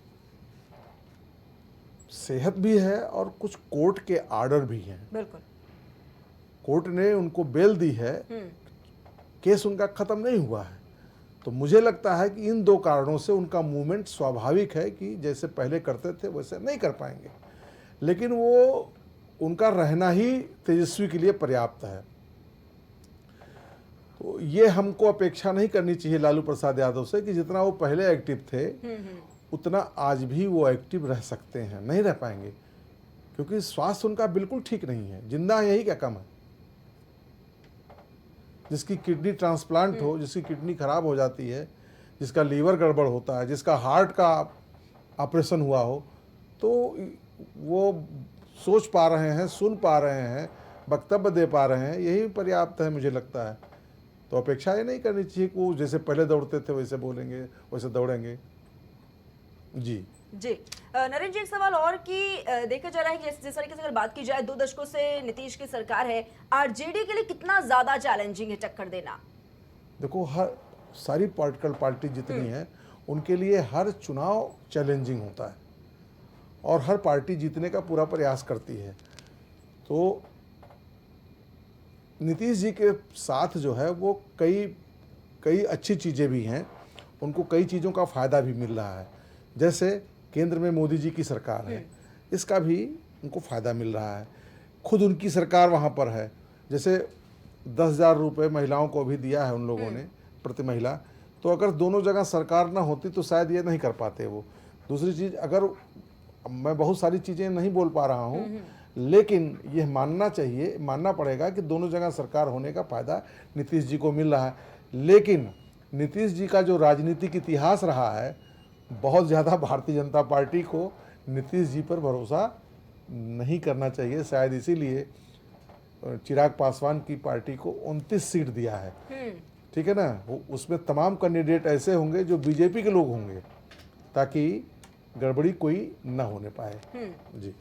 सेहत भी है और कुछ कोर्ट के आर्डर भी हैं। बिल्कुल। कोर्ट ने उनको बेल दी है, केस उनका खत्म नहीं हुआ है, तो मुझे लगता है कि इन दो कारणों से उनका मूवमेंट स्वाभाविक है कि जैसे पहले करते थे वैसे नहीं कर पाएंगे, लेकिन वो उनका रहना ही तेजस्वी के लिए पर्याप्त है। तो ये हमको अपेक्षा नहीं करनी चाहिए लालू प्रसाद यादव से कि जितना वो पहले एक्टिव थे उतना आज भी वो एक्टिव रह सकते हैं, नहीं रह पाएंगे, क्योंकि स्वास्थ्य उनका बिल्कुल ठीक नहीं है। जिंदा यही क्या कम है? जिसकी किडनी ट्रांसप्लांट हो, जिसकी किडनी खराब हो जाती है, जिसका लीवर गड़बड़ होता है, जिसका हार्ट का ऑपरेशन हुआ हो, तो वो सोच पा रहे हैं, सुन पा रहे हैं, वक्तव्य दे पा रहे हैं, यही पर्याप्त है मुझे लगता है। तो अपेक्षा ये नहीं करनी चाहिए कि वो जैसे पहले दौड़ते थे वैसे बोलेंगे, वैसे दौड़ेंगे। जी जी। नरेंद्र जी, एक सवाल और कि देखा जा रहा है कि जिस तरीके से अगर बात की जाए 2 दशकों से नीतीश की सरकार है, आरजेडी के लिए कितना ज्यादा चैलेंजिंग है टक्कर देना? देखो, हर सारी पॉलिटिकल पार्टी जितनी है उनके लिए हर चुनाव चैलेंजिंग होता है और हर पार्टी जीतने का पूरा प्रयास करती है। तो नीतीश जी के साथ जो है वो कई अच्छी चीज़ें भी हैं, उनको कई चीज़ों का फ़ायदा भी मिल रहा है। जैसे केंद्र में मोदी जी की सरकार है, इसका भी उनको फ़ायदा मिल रहा है। खुद उनकी सरकार वहाँ पर है, जैसे 10,000 रुपये महिलाओं को भी दिया है उन लोगों ने प्रति महिला। तो अगर दोनों जगह सरकार ना होती तो शायद ये नहीं कर पाते वो। दूसरी चीज़, अगर मैं बहुत सारी चीज़ें नहीं बोल पा रहा हूँ, लेकिन ये मानना पड़ेगा कि दोनों जगह सरकार होने का फ़ायदा नीतीश जी को मिल रहा है। लेकिन नीतीश जी का जो राजनीतिक इतिहास रहा है, बहुत ज़्यादा भारतीय जनता पार्टी को नीतीश जी पर भरोसा नहीं करना चाहिए। शायद इसीलिए चिराग पासवान की पार्टी को 29 सीट दिया है, ठीक है ना। उसमें तमाम कैंडिडेट ऐसे होंगे जो बीजेपी के लोग होंगे, ताकि गड़बड़ी कोई ना होने पाए। जी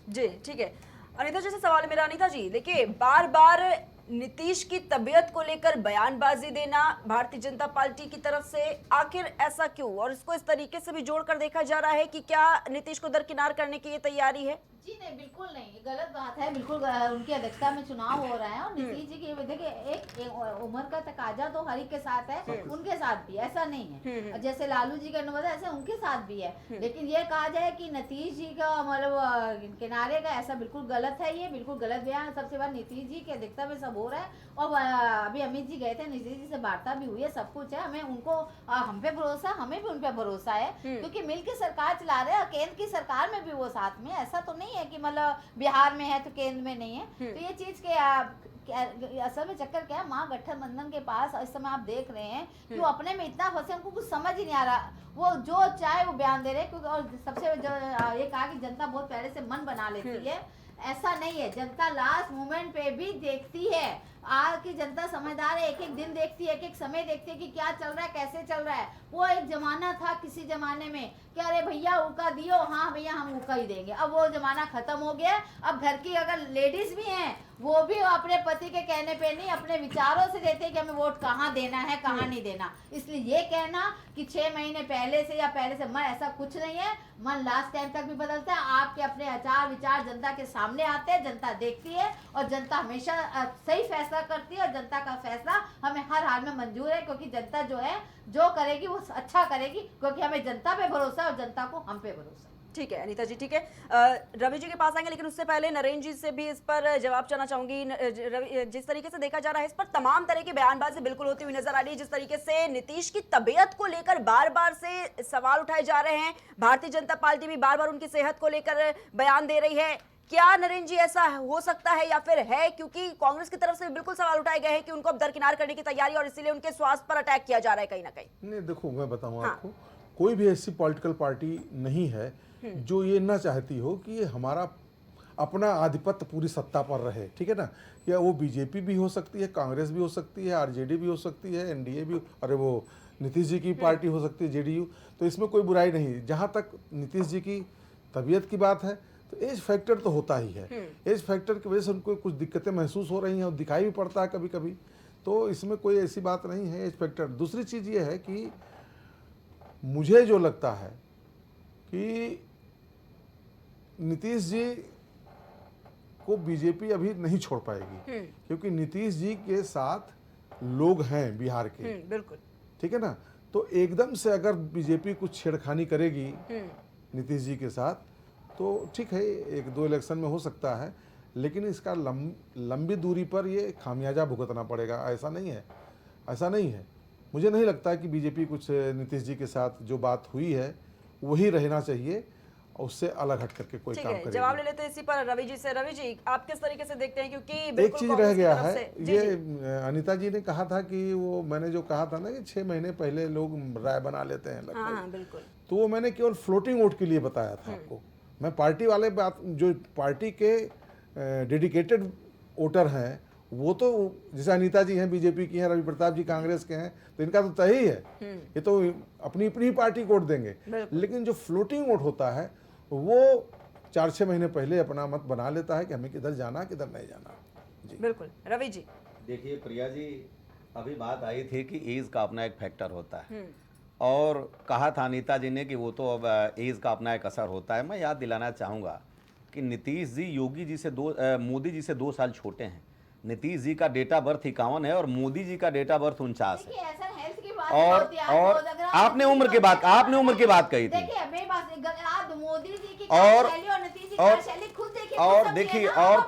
जी, ठीक है। अनीता जी से सवाल है मेरा। अनीता जी, देखिए, बार बार नीतीश की तबीयत को लेकर बयानबाजी देना भारतीय जनता पार्टी की तरफ से, आखिर ऐसा क्यों? और इसको इस तरीके से भी जोड़कर देखा जा रहा है कि क्या नीतीश को दरकिनार करने की ये तैयारी है? जी नहीं, बिल्कुल नहीं, ये गलत बात है। बिल्कुल उनकी अध्यक्षता में चुनाव हो रहा है और नीतीश जी की देखिए एक उम्र का तकाजा तो हर एक के साथ है, उनके साथ भी ऐसा नहीं है। जैसे लालू जी का अनुवाद ऐसे उनके साथ भी है, लेकिन ये कहा जाए कि नीतीश जी का मतलब किनारे का, ऐसा बिल्कुल गलत है। ये बिल्कुल गलत बयान। सबसे बार नीतीश जी की अध्यक्षता में सब हो रहा है और अभी अमित जी गए थे, नीतीश जी से वार्ता भी हुई है, सब कुछ है। हमें उनको हम पे भरोसा, हमें भी उन पे भरोसा है, क्योंकि मिलकर सरकार चला रहे हैं और केंद्र की सरकार में भी वो साथ में। ऐसा तो नहीं है कि मतलब बिहार में है तो केंद्र में नहीं है। तो ये चीज के असल में चक्कर क्या है, महागठबंधन के पास इस समय आप देख रहे हैं कि वो अपने में इतना फंसे, उनको कुछ समझ ही नहीं आ रहा। वो जो चाहे वो बयान दे रहे हैं, क्योंकि और सबसे ये कहा कि जनता बहुत पहले से मन बना लेती है। ऐसा नहीं है, जनता लास्ट मोमेंट पे भी देखती है। आज की जनता समझदार है, एक एक दिन देखती है, एक एक समय देखती है कि क्या चल रहा है, कैसे चल रहा है। वो एक जमाना था किसी जमाने में कि अरे भैया ऊका दियो, हाँ भैया हम ऊका ही देंगे। अब वो जमाना खत्म हो गया। अब घर की अगर लेडीज भी हैं, वो भी अपने पति के कहने पे नहीं, अपने विचारों से देते हैं कि हमें वोट कहाँ देना है, कहाँ नहीं देना। इसलिए ये कहना कि 6 महीने पहले से या पहले से, मन ऐसा कुछ नहीं है। मन लास्ट टाइम तक भी बदलता है। आपके अपने आचार विचार जनता के सामने आते हैं, जनता देखती है और जनता हमेशा सही फैसला करती है और जनता का फैसला हमें हर हाल में मंजूर है, क्योंकि जनता जो है जो करेगी वो अच्छा करेगी, क्योंकि हमें जनता पे भरोसा है और जनता को हम पे भरोसा। ठीक है अनीता जी, ठीक है। रवि जी के पास आएंगे, लेकिन उससे पहले नरेंद्र जी से भी इस पर जवाब चाहना चाहूंगी। जिस तरीके से देखा जा रहा है, इस पर तमाम तरह की बयानबाजी बिल्कुल होती हुई नजर आ रही है। जिस तरीके से नीतीश की तबीयत को लेकर बार बार से सवाल उठाए जा रहे हैं, भारतीय जनता पार्टी भी बार बार उनकी सेहत को लेकर बयान दे रही है। क्या नरेंद्र जी ऐसा हो सकता है या फिर है? क्योंकि कांग्रेस की तरफ से बिल्कुल सवाल उठाए गए हैं कि उनको अब दरकिनार करने की तैयारी और इसीलिए उनके स्वास्थ्य पर अटैक किया जा रहा है कहीं ना कहीं। नहीं देखो, मैं बताऊं हाँ। आपको, कोई भी ऐसी पॉलिटिकल पार्टी नहीं है जो ये ना चाहती हो कि हमारा अपना आधिपत्य पूरी सत्ता पर रहे, ठीक है ना। या वो बीजेपी भी हो सकती है, कांग्रेस भी हो सकती है, आरजेडी भी हो सकती है, एनडीए भी, अरे वो नीतीश जी की पार्टी हो सकती है, जेडीयू। तो इसमें कोई बुराई नहीं। जहाँ तक नीतीश जी की तबीयत की बात है तो एज फैक्टर तो होता ही है। एज फैक्टर की वजह से उनको कुछ दिक्कतें महसूस हो रही हैं और दिखाई भी पड़ता है कभी कभी। तो इसमें कोई ऐसी बात नहीं है, एज फैक्टर। दूसरी चीज़ ये है कि मुझे जो लगता है कि नीतीश जी को बीजेपी अभी नहीं छोड़ पाएगी, क्योंकि नीतीश जी के साथ लोग हैं बिहार के, बिल्कुल, ठीक है ना। तो एकदम से अगर बीजेपी कुछ छेड़खानी करेगी नीतीश जी के साथ तो ठीक है, एक दो इलेक्शन में हो सकता है, लेकिन इसका लंबी दूरी पर ये खामियाजा भुगतना पड़ेगा। ऐसा नहीं है, ऐसा नहीं है। मुझे नहीं लगता कि बीजेपी कुछ नीतीश जी के साथ जो बात हुई है वही रहना चाहिए, और उससे अलग हट करके कोई काम करेगी। जवाब ले लेते हैं इसी पर रवि जी से। रवि जी, आप किस तरीके से देखते हैं? क्योंकि एक चीज रह गया है, जी, ये अनीता जी ने कहा था कि वो, मैंने जो कहा था ना कि 6 महीने पहले लोग राय बना लेते हैं लगभग। हाँ, बिल्कुल। तो वो मैंने केवल फ्लोटिंग वोट के लिए बताया था आपको। मैं पार्टी वाले बात, जो पार्टी के डेडिकेटेड वोटर हैं वो तो, जैसे अनीता जी हैं बीजेपी की हैं, रवि प्रताप जी कांग्रेस के हैं, तो इनका तो तय ही है, ये तो अपनी अपनी पार्टी को वोट देंगे। लेकिन जो फ्लोटिंग वोट होता है वो 4-6 महीने पहले अपना मत बना लेता है कि हमें किधर जाना किधर नहीं जाना। जी बिल्कुल। रवि जी, देखिए प्रिया जी, अभी बात आई थी कि एज का अपना एक फैक्टर होता है, और कहा था अनीता जी ने कि वो तो अब एज का अपना एक असर होता है। मैं याद दिलाना चाहूँगा कि नीतीश जी योगी जी से मोदी जी से 2 साल छोटे हैं। नीतीश जी का डेट ऑफ बर्थ 51 है और मोदी जी का डेट ऑफ बर्थ 49 है। और आपने उम्र की बात कही थी। मोदी जी की और शैली और नीतीश जी की शैली खुद देखिए, और देखिए, और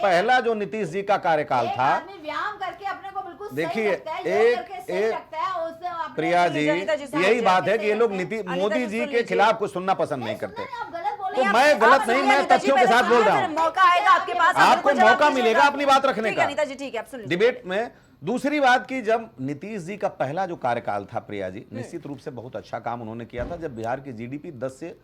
पहला जो नीतीश जी का कार्यकाल था, व्यायाम करके अपने को बिल्कुल देखिए, प्रिया जी, यही बात है कि ये लोग मोदी जी के खिलाफ कुछ सुनना पसंद नहीं करते। तो मैं गलत नहीं, मैं तथ्यों के साथ बोल रहा हूँ। मौका आएगा आपके पास, आपको मौका मिलेगा अपनी बात रखने का अनीता जी, ठीक है, आप सुन लीजिए। डिबेट में। दूसरी बात की, जब नीतीश जी का पहला जो कार्यकाल था प्रिया जी, निश्चित रूप से बहुत अच्छा काम उन्होंने किया था, जब बिहार की जीडीपी 10 से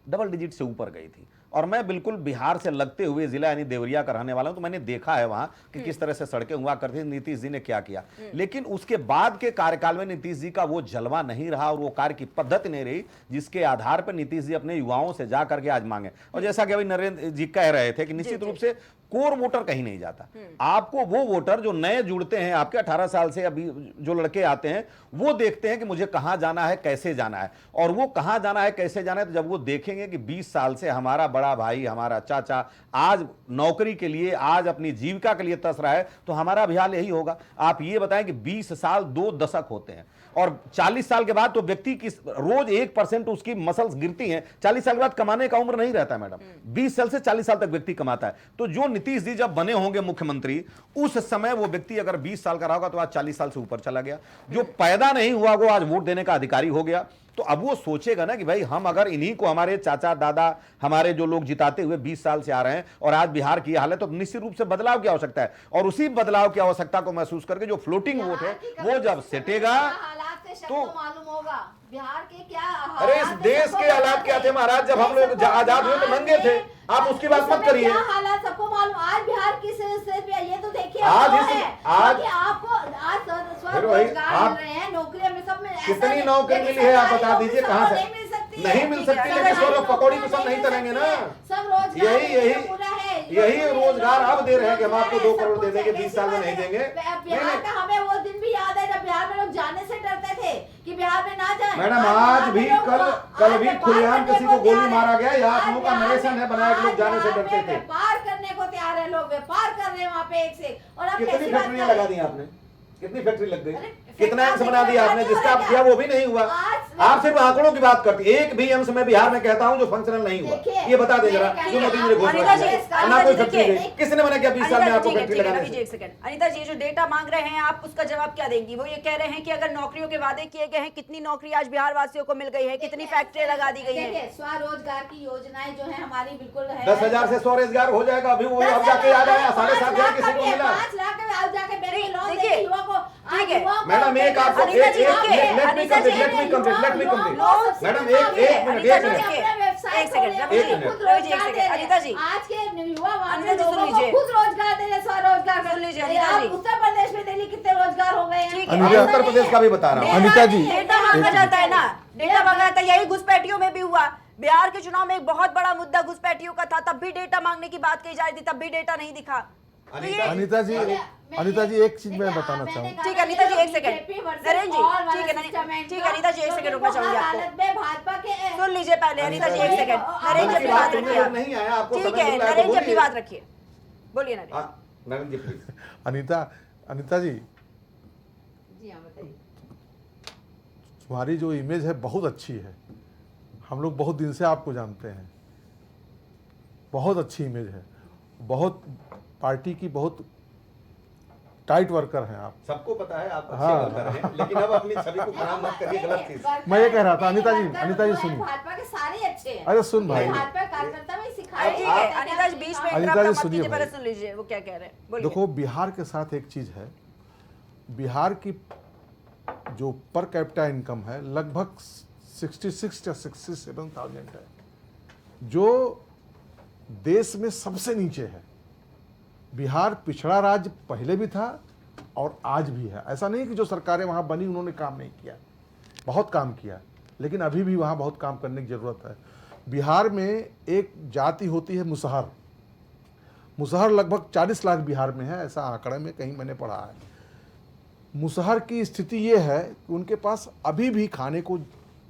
डबल डिजिट से ऊपर गई थी। और मैं बिल्कुल बिहार से लगते हुए जिला यानी देवरिया का रहने वाला हूं, तो मैंने देखा है वहां कि किस तरह से सड़कें हुआ करती थी, नीतीश जी ने क्या किया। लेकिन उसके बाद के कार्यकाल में नीतीश जी का वो जलवा नहीं रहा और वो कार्य की पद्धति नहीं रही जिसके आधार पर नीतीश जी अपने युवाओं से जा करके आज मांगे। और जैसा कि अभी नरेंद्र जी कह रहे थे कि निश्चित रूप से कोर वोटर कहीं नहीं जाता। आपको वो वोटर जो नए जुड़ते हैं, आपके 18 साल से अभी जो लड़के आते हैं, वो देखते हैं कि मुझे कहां जाना है, कैसे जाना है। और वो कहां जाना है, कैसे जाना है, तो जब वो देखेंगे कि 20 साल से हमारा बड़ा भाई, हमारा चाचा आज नौकरी के लिए, आज अपनी जीविका के लिए तरस रहा है, तो हमारा भी हाल यही होगा। आप ये बताएं कि 20 साल 2 दशक होते हैं और 40 साल के बाद तो व्यक्ति की रोज 1% उसकी मसल्स गिरती हैं। 40 साल के बाद कमाने का उम्र नहीं रहता है मैडम, 20 साल से 40 साल तक व्यक्ति कमाता है। तो जो नीतीश जी जब बने होंगे मुख्यमंत्री, उस समय वो व्यक्ति अगर 20 साल का रहा होगा तो आज 40 साल से ऊपर चला गया। जो पैदा नहीं हुआ वो आज वोट देने का अधिकारी हो गया। तो अब वो सोचेगा ना कि भाई हम अगर इन्हीं को, हमारे चाचा दादा, हमारे जो लोग जिताते हुए 20 साल से आ रहे हैं और आज बिहार की हालत, तो निश्चित रूप से बदलाव की आवश्यकता है। और उसी बदलाव की आवश्यकता को महसूस करके जो फ्लोटिंग वोट है वो जब सेटेगा तो मालूम होगा बिहार के क्या। अरे इस देश के हालात क्या थे महाराज, जब हम लोग आजाद हुए तो नंगे थे। आप उसकी बात मत करिए। हालात सबको मालूम। आज बिहार की ये तो देखिए, आज आपको आज स्वरोजगार मिल रहे हैं, नौकरियां में सब में। कितनी नौकरी मिली है आप बता दीजिए, कहाँ से नहीं मिल सकती। लेकिन सब पकौड़ी तो सब नहीं तलेंगे ना। सब रोजगार यही रोजगार अब दे रहे हैं कि हम आपको 2 करोड़ दे देंगे, 20 साल में नहीं देंगे। बिहार का हमें वो दिन भी याद है जब बिहार में लोग जाने से डरते थे कि बिहार में ना जाए। मैडम आज भी कल भी खुलेआम किसी को गोली मारा गया, या आप लोगों का नरेशन है बनाया कि लोग जाने से डरते थे। व्यापार करने को तैयार है लोग, व्यापार कर रहे हैं वहाँ पे एक से। और अब कितनी फैक्ट्रियां लगा दी आपने? कितनी फैक्ट्री लग गई, अरे, कितना एम्स बना दिया आपने, फैक्ट्री जिसका हो आप रहा किया क्या? वो भी नहीं हुआ। आज आप सिर्फ आंकड़ों की बात करते, एक भी एम्स में बिहार में कहता हूं जो फंक्शनल नहीं हुआ, देखिए, ये बता दे जरा, मेरे जो मोदी ने कहने घोषणा अनिता जी, की है। ना अनिता कोई जी, फैक्ट्री देखिए, गई, किसने मना किया 20 साल में अनिता आपको जी, फैक्ट्री ठीक है, लगाने रवि जी से? एक सेकंड। अनिता जी, ये जो डेटा मांग रहे हैं आप उसका जवाब क्या देंगी? वो ये कह रहे हैं कि अगर नौकरियों के वादे किए गए हैं, कितनी नौकरी आज बिहार वासियों को मिल गई है, कितनी फैक्ट्रियां लगा दी गई हैं? देखिए, स्वरोजगार की योजनाएं जो है हमारी बिल्कुल है। 10,000 से स्वरोजगार हो जाएगा, अभी वो अब जाके याद आया 7,500 किसी को मिला। 5 लाख में अब जाके बैंक में लोन देखिए, देके युवा को ठीक है। मैडम एक आपको अनिता जी, लेट देखिए, me Anita ji, complete, let me complete. Madam एक मिनट, अनिता एक जी, मिनट। एक सेकंड, रवि जी, रवि जी, एक सेकंड। अनिता जी, आज के युवा अनिता जी, सुन लोगों लीजिए। को खुद रोजगार दे रहे, स्वरोजगार सुन लीजिए, अनिता आप जी। उत्तर प्रदेश में दिल्ली कितने रोजगार हो गए हैं? ठीक है। मैं अनिता- उत्तर प्रदेश का भी बता रहा हूँ। अनिता जी, डेटा मांगा जाता है ना, डेटा मांगा जाता है, यही घुसपैठियों में भी हुआ। बिहार के चुनाव में एक बहुत बड़ा मुद्दा घुसपैठियों का था, तब भी डेटा मांगने की बात कही जा रही थी, तब भी डेटा नहीं दिखा। तो ये- अनिता जी, अनिता जी, एक चीज मैं बताना चाहूँ। ठीक है, अनिता जी, एक सेकंड। नरेंद्र जी, ठीक है, ठीक है, अनिता जी, एक सेकंड रुकना चाहूंगी आपको। भाजपा के सुन लीजिए पहले, अनिता जी, एक सेकंड। नरेंद्र जी, अपनी बात रखिए आप। नहीं आया आपको, ठीक समय है, मिला है तो नरेंद्र जी, अपनी बोलिए। बात रखिए, बोलिए नरेंद्र। हाँ, नरेंद्र जी प्लीज। अनिता जी, जी हाँ, बताइए। तुम्हारी जो इमेज है बहुत अच्छी है, हम लोग बहुत दिन से आपको जानते हैं, बहुत अच्छी इमेज है, बहुत पार्टी की बहुत टाइट वर्कर हैं आप। सबको पता है आप अच्छे हाँ। वर्कर हैं, लेकिन अब अपनी छवि को खराब मत करिए, गलत चीज। मैं ये कह रहा था, अनिता जी सुनिए। भाजपा के सारे अच्छे हैं। अरे सुन भाई, भाजपा कार्यकर्ता में सिखाए ठीक है, अनिता जी, बीच में अनिता interrupt जी, मत सुनिए कीजिए, पहले भाई। सुन लीजिए वो क्या कह रहे हैं, बोलिए। देखो बिहार के साथ एक चीज है, बिहार की जो पर कैपिटा इनकम है लगभग 66 या 67,000 है, जो देश में सबसे नीचे है। बिहार पिछड़ा राज्य पहले भी था और आज भी है। ऐसा नहीं कि जो सरकारें वहाँ बनी उन्होंने काम नहीं किया, बहुत काम किया, लेकिन अभी भी वहाँ बहुत काम करने की ज़रूरत है। बिहार में एक जाति होती है मुसहर, मुसहर लगभग 40 लाख बिहार में है, ऐसा आंकड़े में कहीं मैंने पढ़ा है। मुसहर की स्थिति ये है कि उनके पास अभी भी खाने को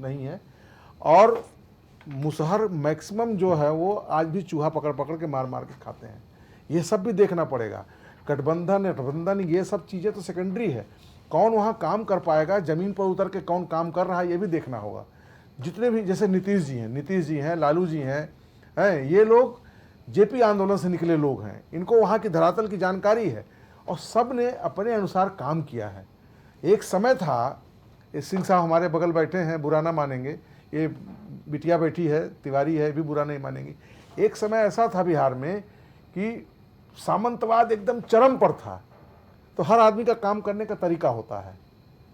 नहीं है, और मुसहर मैक्सिमम जो है वो आज भी चूहा पकड़ पकड़ के मार मार के खाते हैं। ये सब भी देखना पड़ेगा। गठबंधन ये सब चीज़ें तो सेकेंडरी है, कौन वहाँ काम कर पाएगा, ज़मीन पर उतर के कौन काम कर रहा है ये भी देखना होगा। जितने भी जैसे नीतीश जी हैं, लालू जी हैं, ये लोग जेपी आंदोलन से निकले लोग हैं, इनको वहाँ की धरातल की जानकारी है और सब ने अपने अनुसार काम किया है। एक समय था, ये सिंह साहब हमारे बगल बैठे हैं, बुरा ना मानेंगे, ये बिटिया बैठी है, तिवारी है, भी बुरा नहीं मानेंगी। एक समय ऐसा था बिहार में कि सामंतवाद एकदम चरम पर था, तो हर आदमी का काम करने का तरीका होता है।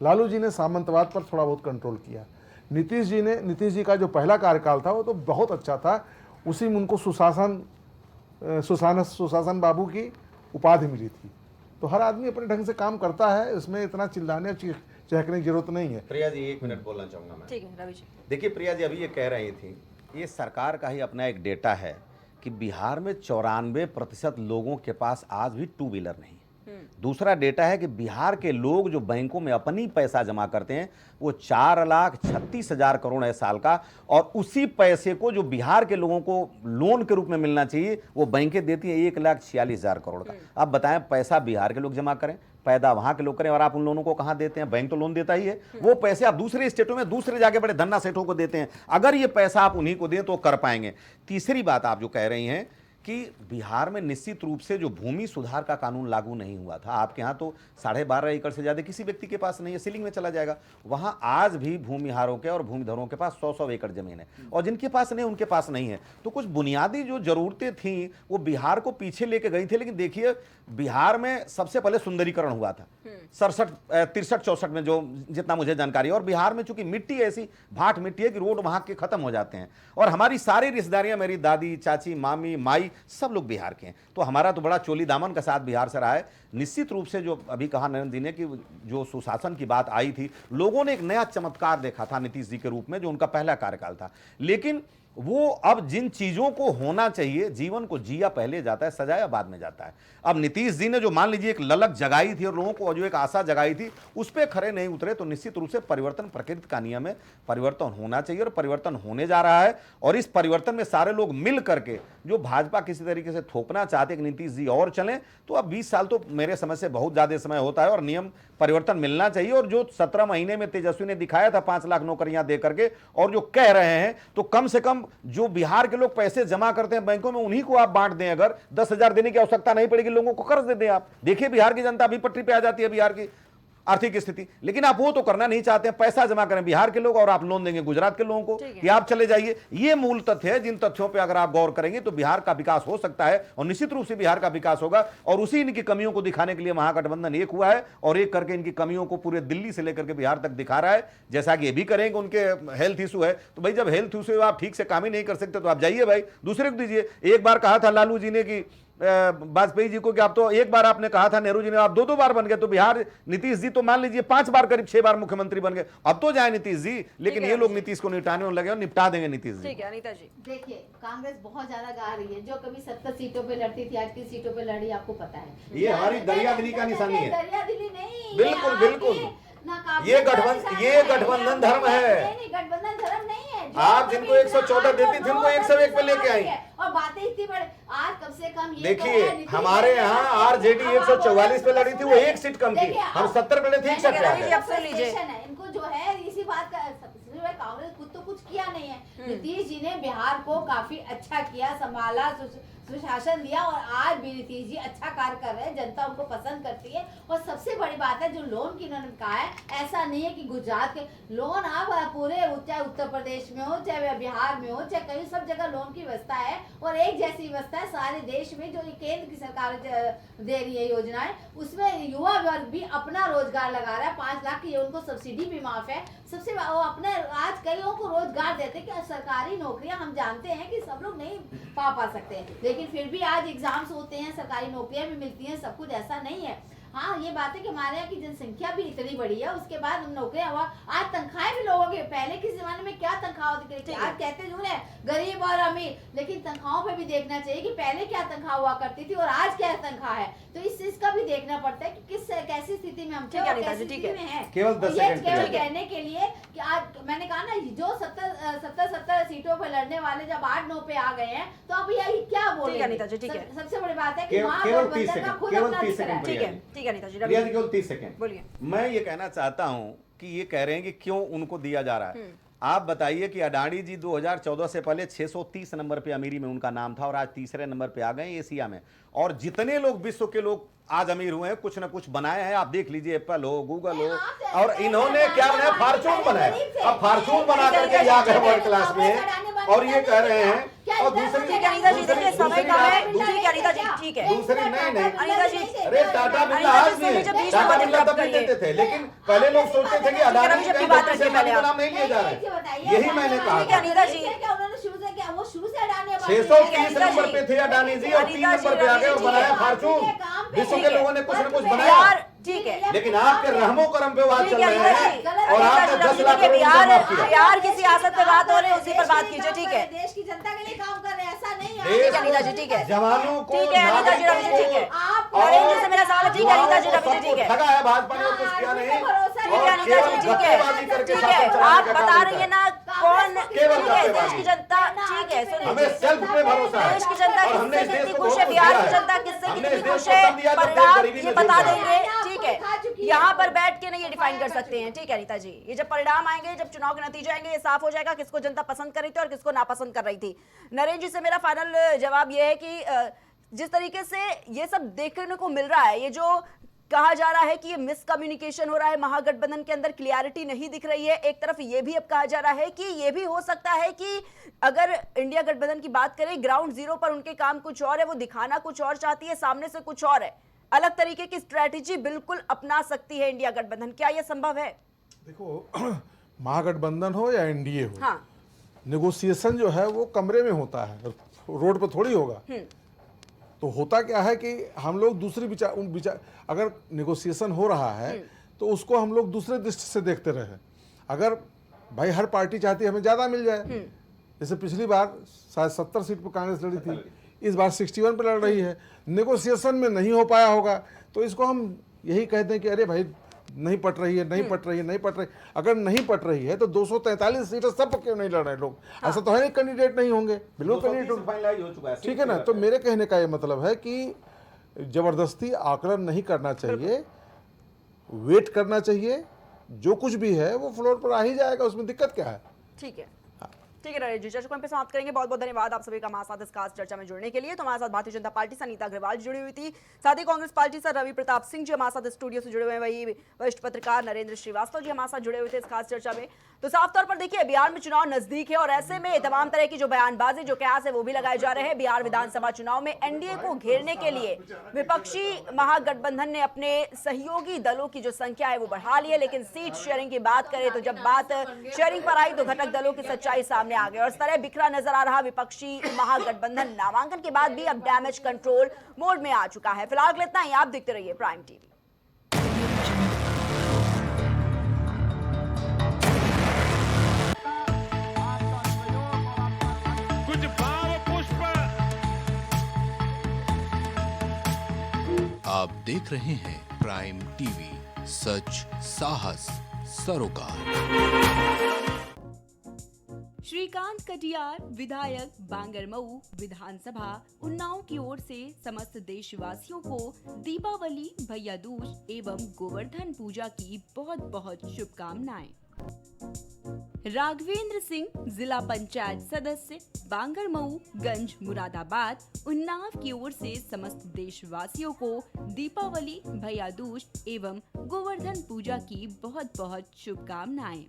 लालू जी ने सामंतवाद पर थोड़ा बहुत कंट्रोल किया। नीतीश जी का जो पहला कार्यकाल था वो तो बहुत अच्छा था, उसी में उनको सुशासन बाबू की उपाधि मिली थी। तो हर आदमी अपने ढंग से काम करता है, इसमें इतना चिल्लाने और चहकने की जरूरत नहीं है। प्रिया जी, 1 मिनट बोलना चाहूंगा मैं। ठीक है रवि जी। देखिए प्रिया जी, अभी ये कह रही थी, ये सरकार का ही अपना एक डेटा है कि बिहार में 94% लोगों के पास आज भी 2 व्हीलर नहीं। दूसरा डेटा है कि बिहार के लोग जो बैंकों में अपनी पैसा जमा करते हैं वो 4,36,000 करोड़ है साल का, और उसी पैसे को जो बिहार के लोगों को लोन के रूप में मिलना चाहिए वो बैंकें देती हैं 1,46,000 करोड़ का। अब बताएं, पैसा बिहार के लोग जमा करें, पैदा वहां के लोग करें, और आप उन लोगों को कहां देते हैं? बैंक तो लोन देता ही है, वो पैसे आप दूसरे स्टेटों में दूसरे जाके बड़े धन्ना सेठों को देते हैं। अगर ये पैसा आप उन्हीं को दें तो कर पाएंगे। तीसरी बात आप जो कह रही हैं कि बिहार में निश्चित रूप से जो भूमि सुधार का कानून लागू नहीं हुआ था, आपके यहाँ तो 12.5 एकड़ से ज़्यादा किसी व्यक्ति के पास नहीं है, सीलिंग में चला जाएगा। वहाँ आज भी भूमिहारों के और भूमिधरों के पास 100-100 एकड़ जमीन है, और जिनके पास नहीं उनके पास नहीं है। तो कुछ बुनियादी जो ज़रूरतें थीं वो बिहार को पीछे लेके गई थी। लेकिन देखिए, बिहार में सबसे पहले सुंदरीकरण हुआ था 63-64 में, जो जितना मुझे जानकारी है। और बिहार में चूंकि मिट्टी ऐसी भाट मिट्टी है कि रोड वहाँ के खत्म हो जाते हैं, और हमारी सारी रिश्तेदारियाँ, मेरी दादी, चाची, मामी, माई, सब लोग बिहार के हैं। तो हमारा तो बड़ा चोली दामन का साथ बिहार से रहा है। निश्चित रूप से जो अभी कहा नरेंद्र जी ने कि जो सुशासन की बात आई थी, लोगों ने एक नया चमत्कार देखा था नीतीश जी के रूप में, जो उनका पहला कार्यकाल था। लेकिन वो अब जिन चीजों को होना चाहिए, जीवन को जिया पहले जाता है, सजाया बाद में जाता है। अब नीतीश जी ने जो मान लीजिए एक ललक जगाई थी और लोगों को जो एक आशा जगाई थी, उस पर खरे नहीं उतरे, तो निश्चित रूप से परिवर्तन प्रकृति का नियम है, परिवर्तन होना चाहिए और परिवर्तन होने जा रहा है। और इस परिवर्तन में सारे लोग मिल करके, जो भाजपा किसी तरीके से थोपना चाहते कि नीतीश जी और चलें, तो अब 20 साल तो मेरे समझ से बहुत ज्यादा समय होता है, और नियम परिवर्तन मिलना चाहिए। और जो 17 महीने में तेजस्वी ने दिखाया था 5 लाख नौकरियां दे करके, और जो कह रहे हैं, तो कम से कम जो बिहार के लोग पैसे जमा करते हैं बैंकों में, उन्हीं को आप बांट दें। अगर 10,000 देने की आवश्यकता नहीं पड़ेगी, लोगों को कर्ज दे दें आप। देखिए बिहार की जनता अभी पटरी पे आ जाती है, बिहार की आर्थिक स्थिति, लेकिन आप वो तो करना नहीं चाहते हैं। पैसा जमा करें बिहार के लोग और आप लोन देंगे गुजरात के लोगों को कि आप चले जाइए। ये मूल तथ्य है, जिन तथ्यों पे अगर आप गौर करेंगे तो बिहार का विकास हो सकता है, और निश्चित रूप से बिहार का विकास होगा। और उसी इनकी कमियों को दिखाने के लिए महागठबंधन एक हुआ है, और एक करके इनकी कमियों को पूरे दिल्ली से लेकर के बिहार तक दिखा रहा है। जैसा कि ये भी करेंगे, उनके हेल्थ इशू है, तो भाई जब हेल्थ इशू आप ठीक से काम ही नहीं कर सकते तो आप जाइए भाई, दूसरे को दीजिए। एक बार कहा था लालू जी ने कि वाजपेयी जी को कि आप तो एक बार आपने कहा था, नेहरू जी ने आप 2-2 बार बन गए, तो बिहार नीतीश जी तो मान लीजिए 5 बार करीब 6 बार मुख्यमंत्री बन गए। अब तो जाए नीतीश जी, लेकिन ये लोग नीतीश को निपटाने लगे और निपटा देंगे नीतीश जी। ठीक है अनीता जी। देखिए कांग्रेस बहुत ज्यादा गा रही है, जो कभी 70 सीटों पे लड़ती थी आज किस सीटों पे लड़ी आपको पता है। ये हमारी दरियादिली का निशानी है। दरियादिली नहीं, बिल्कुल बिल्कुल, ये गठबंधन धर्म है। गठबंधन धर्म नहीं है। आप जिनको 114 देती थी उनको 101 पे लेके आई, और बातें इतनी बड़ी, आज कम से कम ये देखिए हमारे यहाँ आरजेडी 144 पे लड़ी थी, वो 1 सीट कम थी, हम 70 पे लड़े थे, 61 पे आ गए। इनको जो है इसी बात का, कांग्रेस खुद तो कुछ किया नहीं है। नीतीश जी ने बिहार को काफी अच्छा किया, संभाला, सुशासन दिया, और आज भी नीतीश जी अच्छा कार्य कर रहे हैं, जनता उनको पसंद करती है। और सबसे बड़ी बात है जो लोन की इन्होंने कहा है, ऐसा नहीं है कि गुजरात के लोन, आप पूरे चाहे उत्तर प्रदेश में हो, चाहे बिहार में हो, चाहे कहीं, सब जगह लोन की व्यवस्था है, और एक जैसी व्यवस्था है सारे देश में। जो केंद्र की सरकार दे रही है योजनाएं, उसमें युवा वर्ग भी अपना रोजगार लगा रहा है। 5 लाख की उनको सब्सिडी भी माफ है। सबसे वो अपने आज कईयों को रोजगार देते कि सरकारी नौकरियां हम जानते हैं कि सब लोग नहीं पा सकते, लेकिन फिर भी आज एग्जाम्स होते हैं, सरकारी नौकरियां भी मिलती हैं, सब कुछ ऐसा नहीं है। हाँ ये बात है कि हमारे यहाँ की जनसंख्या भी इतनी बड़ी है, उसके बाद हम नौकरियां हुआ, आज तनख्वाहें भी लोगों के, पहले के जमाने में क्या तनख्वाह होती थी, आज कहते जरूर है गरीब और अमीर, लेकिन तनख्वाहों पे भी देखना चाहिए कि पहले क्या तनख्वाह हुआ करती थी और आज क्या तनख्वाह है। तो इस चीज का भी देखना पड़ता है कि किस कैसी स्थिति में हम कैसी स्थिति में है। केवल 10 सेकंड केवल कहने के लिए कि आज मैंने कहा ना, जो 70 सीटों पर लड़ने वाले जब 8-9 पे आ गए हैं, तो अब यही क्या बोले। सबसे बड़ी बात है कि केवल 30 सेकंड, ठीक है अनीता जी, केवल 30 सेकंड बोलिए। मैं ये कहना चाहता हूं कि ये कह रहे हैं कि क्यों उनको दिया जा रहा है। आप बताइए कि अडानी जी 2014 से पहले 630 नंबर पे अमीरी में उनका नाम था, और आज तीसरे नंबर पे आ गए एशिया में। और जितने लोग विश्व के लोग आज अमीर हुए हैं, कुछ ना कुछ बनाए हैं। आप देख लीजिए, एप्पल हो, गूगल हो, और इन्होंने क्या बनाया, फॉर्चून बनाया। अब फॉर्चून बना करके आ गए वर्ल्ड क्लास में, और ये कह रहे हैं। और दूसरी अनीता जी देखिए समय का है, ठीक है अनीता जी, ठीक है दूसरी नहीं अनीता जी, अरे टाटा बिरला आज भी है, टाटा बिरला तब भी देते थे, लेकिन पहले लोग सोचते थे कि अडानी जी का नाम नहीं लिया जा रहा है। यही मैंने कहा था। अनीता जी, वो शुरू से अडानी 630 नंबर पे थे अडानी जी, और 3 नंबर पे आ गए और बनाया फॉर्चून। विश्व के लोगों ने कुछ न कुछ बनाया, ठीक है, लेकिन आपके रहमो करम पे बात चल रहे हैं, और आपने 10 लाख करोड़ बिहार की सियासत पे बात हो रही है, उसी पर बात कीजिए। ठीक है, देश की जनता के लिए काम कर रहे हैं, ऐसा नहीं है। ठीक है अनीता जी, ठीक है, जवानों को, ठीक है अनीता जी, रवि जी, ठीक है, नरेंद्र से मेरा सवाल है। ठीक है अनीता जी, रवि जी, ठीक है, ठगा है भाजपा ने, और कुछ किया नहीं। ठीक है अनीता जी, ठीक है, ठीक है, आप बता रही है ना कौन, ठीक है, देश की जनता, ठीक है, सुनिए, हमें सेल्फ पे भरोसा है, देश की जनता और हमने इस किससे देश कितनी को खुश है, बहुत बिहार दिया की है। जनता किससे हमने कितनी इस देश खुश को है, तब दिया जब देश परिणाम गरीबी में ये बता डूब देंगे। रहा है। ठीक है, यहाँ पर बैठ के नहीं ये डिफाइन कर सकते हैं। ठीक है अनीता जी, ये जब परिणाम आएंगे, जब चुनाव के नतीजे आएंगे, ये साफ हो जाएगा किसको जनता पसंद कर रही थी और किसको नापसंद कर रही थी। नरेंद्र जी से मेरा फाइनल जवाब ये है कि जिस तरीके से ये सब देखने को मिल रहा है, ये जो कहा जा रहा है कि ये मिसकम्युनिकेशन हो रहा है, महागठबंधन के अंदर क्लियरिटी नहीं दिख रही है। एक तरफ ये भी अब कहा जा रहा है कि ये भी हो सकता है कि अगर इंडिया गठबंधन की बात करें, ग्राउंड जीरो पर उनके काम कुछ और है, वो दिखाना कुछ और चाहती है, सामने से कुछ और है, अलग तरीके की स्ट्रेटेजी बिल्कुल अपना सकती है इंडिया गठबंधन। क्या यह संभव है? देखो महागठबंधन हो या एनडीए हो, हाँ, नेगोशिएशन जो है वो कमरे में होता है, रोड पर थोड़ी होगा। तो होता क्या है कि हम लोग दूसरी विचार अगर नेगोशिएशन हो रहा है तो उसको हम लोग दूसरे दृष्टि से देखते रहे। अगर भाई हर पार्टी चाहती है हमें ज़्यादा मिल जाए, जैसे पिछली बार शायद 70 सीट पर कांग्रेस लड़ी थी, इस बार 61 पर लड़ रही है, नेगोशिएशन में नहीं हो पाया होगा, तो इसको हम यही कहते हैं कि अरे भाई नहीं पट रही है, नहीं पट रही है, नहीं पट रही। अगर नहीं पट रही है तो 243 सीटें सब क्यों नहीं लड़ रहे लोग? ऐसा तो है नहीं कैंडिडेट नहीं होंगे, बिल्कुल कैंडिडेट फाइनलाइज हो चुका है। ठीक है ना। तो मेरे कहने का ये मतलब है कि जबरदस्ती आकलन नहीं करना चाहिए। वेट करना चाहिए, जो कुछ भी है वो फ्लोर पर आ ही जाएगा, उसमें दिक्कत क्या है। ठीक है, ठीक है नरेश जी, चर्चा को हम पे समाप्त करेंगे। बहुत बहुत धन्यवाद आप सभी का हमारे साथ इस खास चर्चा में जुड़ने के लिए। तो हमारे साथ भारतीय जनता पार्टी से अनीता अग्रवाल जुड़ी हुई थी, साथ ही कांग्रेस पार्टी से रवि प्रताप सिंह जी हमारे साथ स्टूडियो से जुड़े हुए हैं, वही वरिष्ठ पत्रकार नरेंद्र श्रीवास्तव जी हमारे साथ जुड़े हुए थे इस खास चर्चा में। तो साफ तौर पर देखिए, बिहार में चुनाव नजदीक है और ऐसे में तमाम तरह की जो बयानबाजी, जो कयास है वो भी लगाए जा रहे हैं। बिहार विधानसभा चुनाव में एनडीए को घेरने के लिए विपक्षी महागठबंधन ने अपने सहयोगी दलों की जो संख्या है वो बढ़ा ली है, लेकिन सीट शेयरिंग की बात करें तो जब बात शेयरिंग पर आई तो घटक दलों की सच्चाई सामने आ गई और इस तरह बिखरा नजर आ रहा विपक्षी महागठबंधन नामांकन के बाद भी अब डैमेज कंट्रोल मोड में आ चुका है। फिलहाल इतना ही, आप देखते रहिए प्राइम टीवी। कुछ भाव पुष्प। आप देख रहे हैं प्राइम टीवी, सच साहस सरोकार। श्रीकांत कटियार विधायक बांगरमऊ विधानसभा उन्नाव की ओर से समस्त देशवासियों को दीपावली, भैया दूज एवं गोवर्धन पूजा की बहुत बहुत शुभकामनाएं। राघवेंद्र सिंह जिला पंचायत सदस्य बांगरमऊ गंज मुरादाबाद उन्नाव की ओर से समस्त देशवासियों को दीपावली, भैया दूज एवं गोवर्धन पूजा की बहुत बहुत शुभकामनाएं।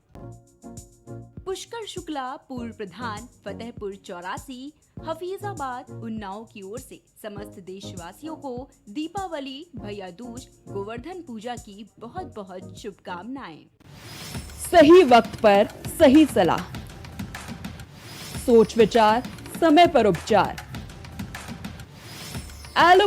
पुष्कर शुक्ला पूर्व प्रधान फतेहपुर 84 हफीजाबाद उन्नाव की ओर से समस्त देशवासियों को दीपावली, भैया दूज, गोवर्धन पूजा की बहुत बहुत शुभकामनाएं। सही वक्त पर सही सलाह, सोच विचार समय पर उपचार। एलो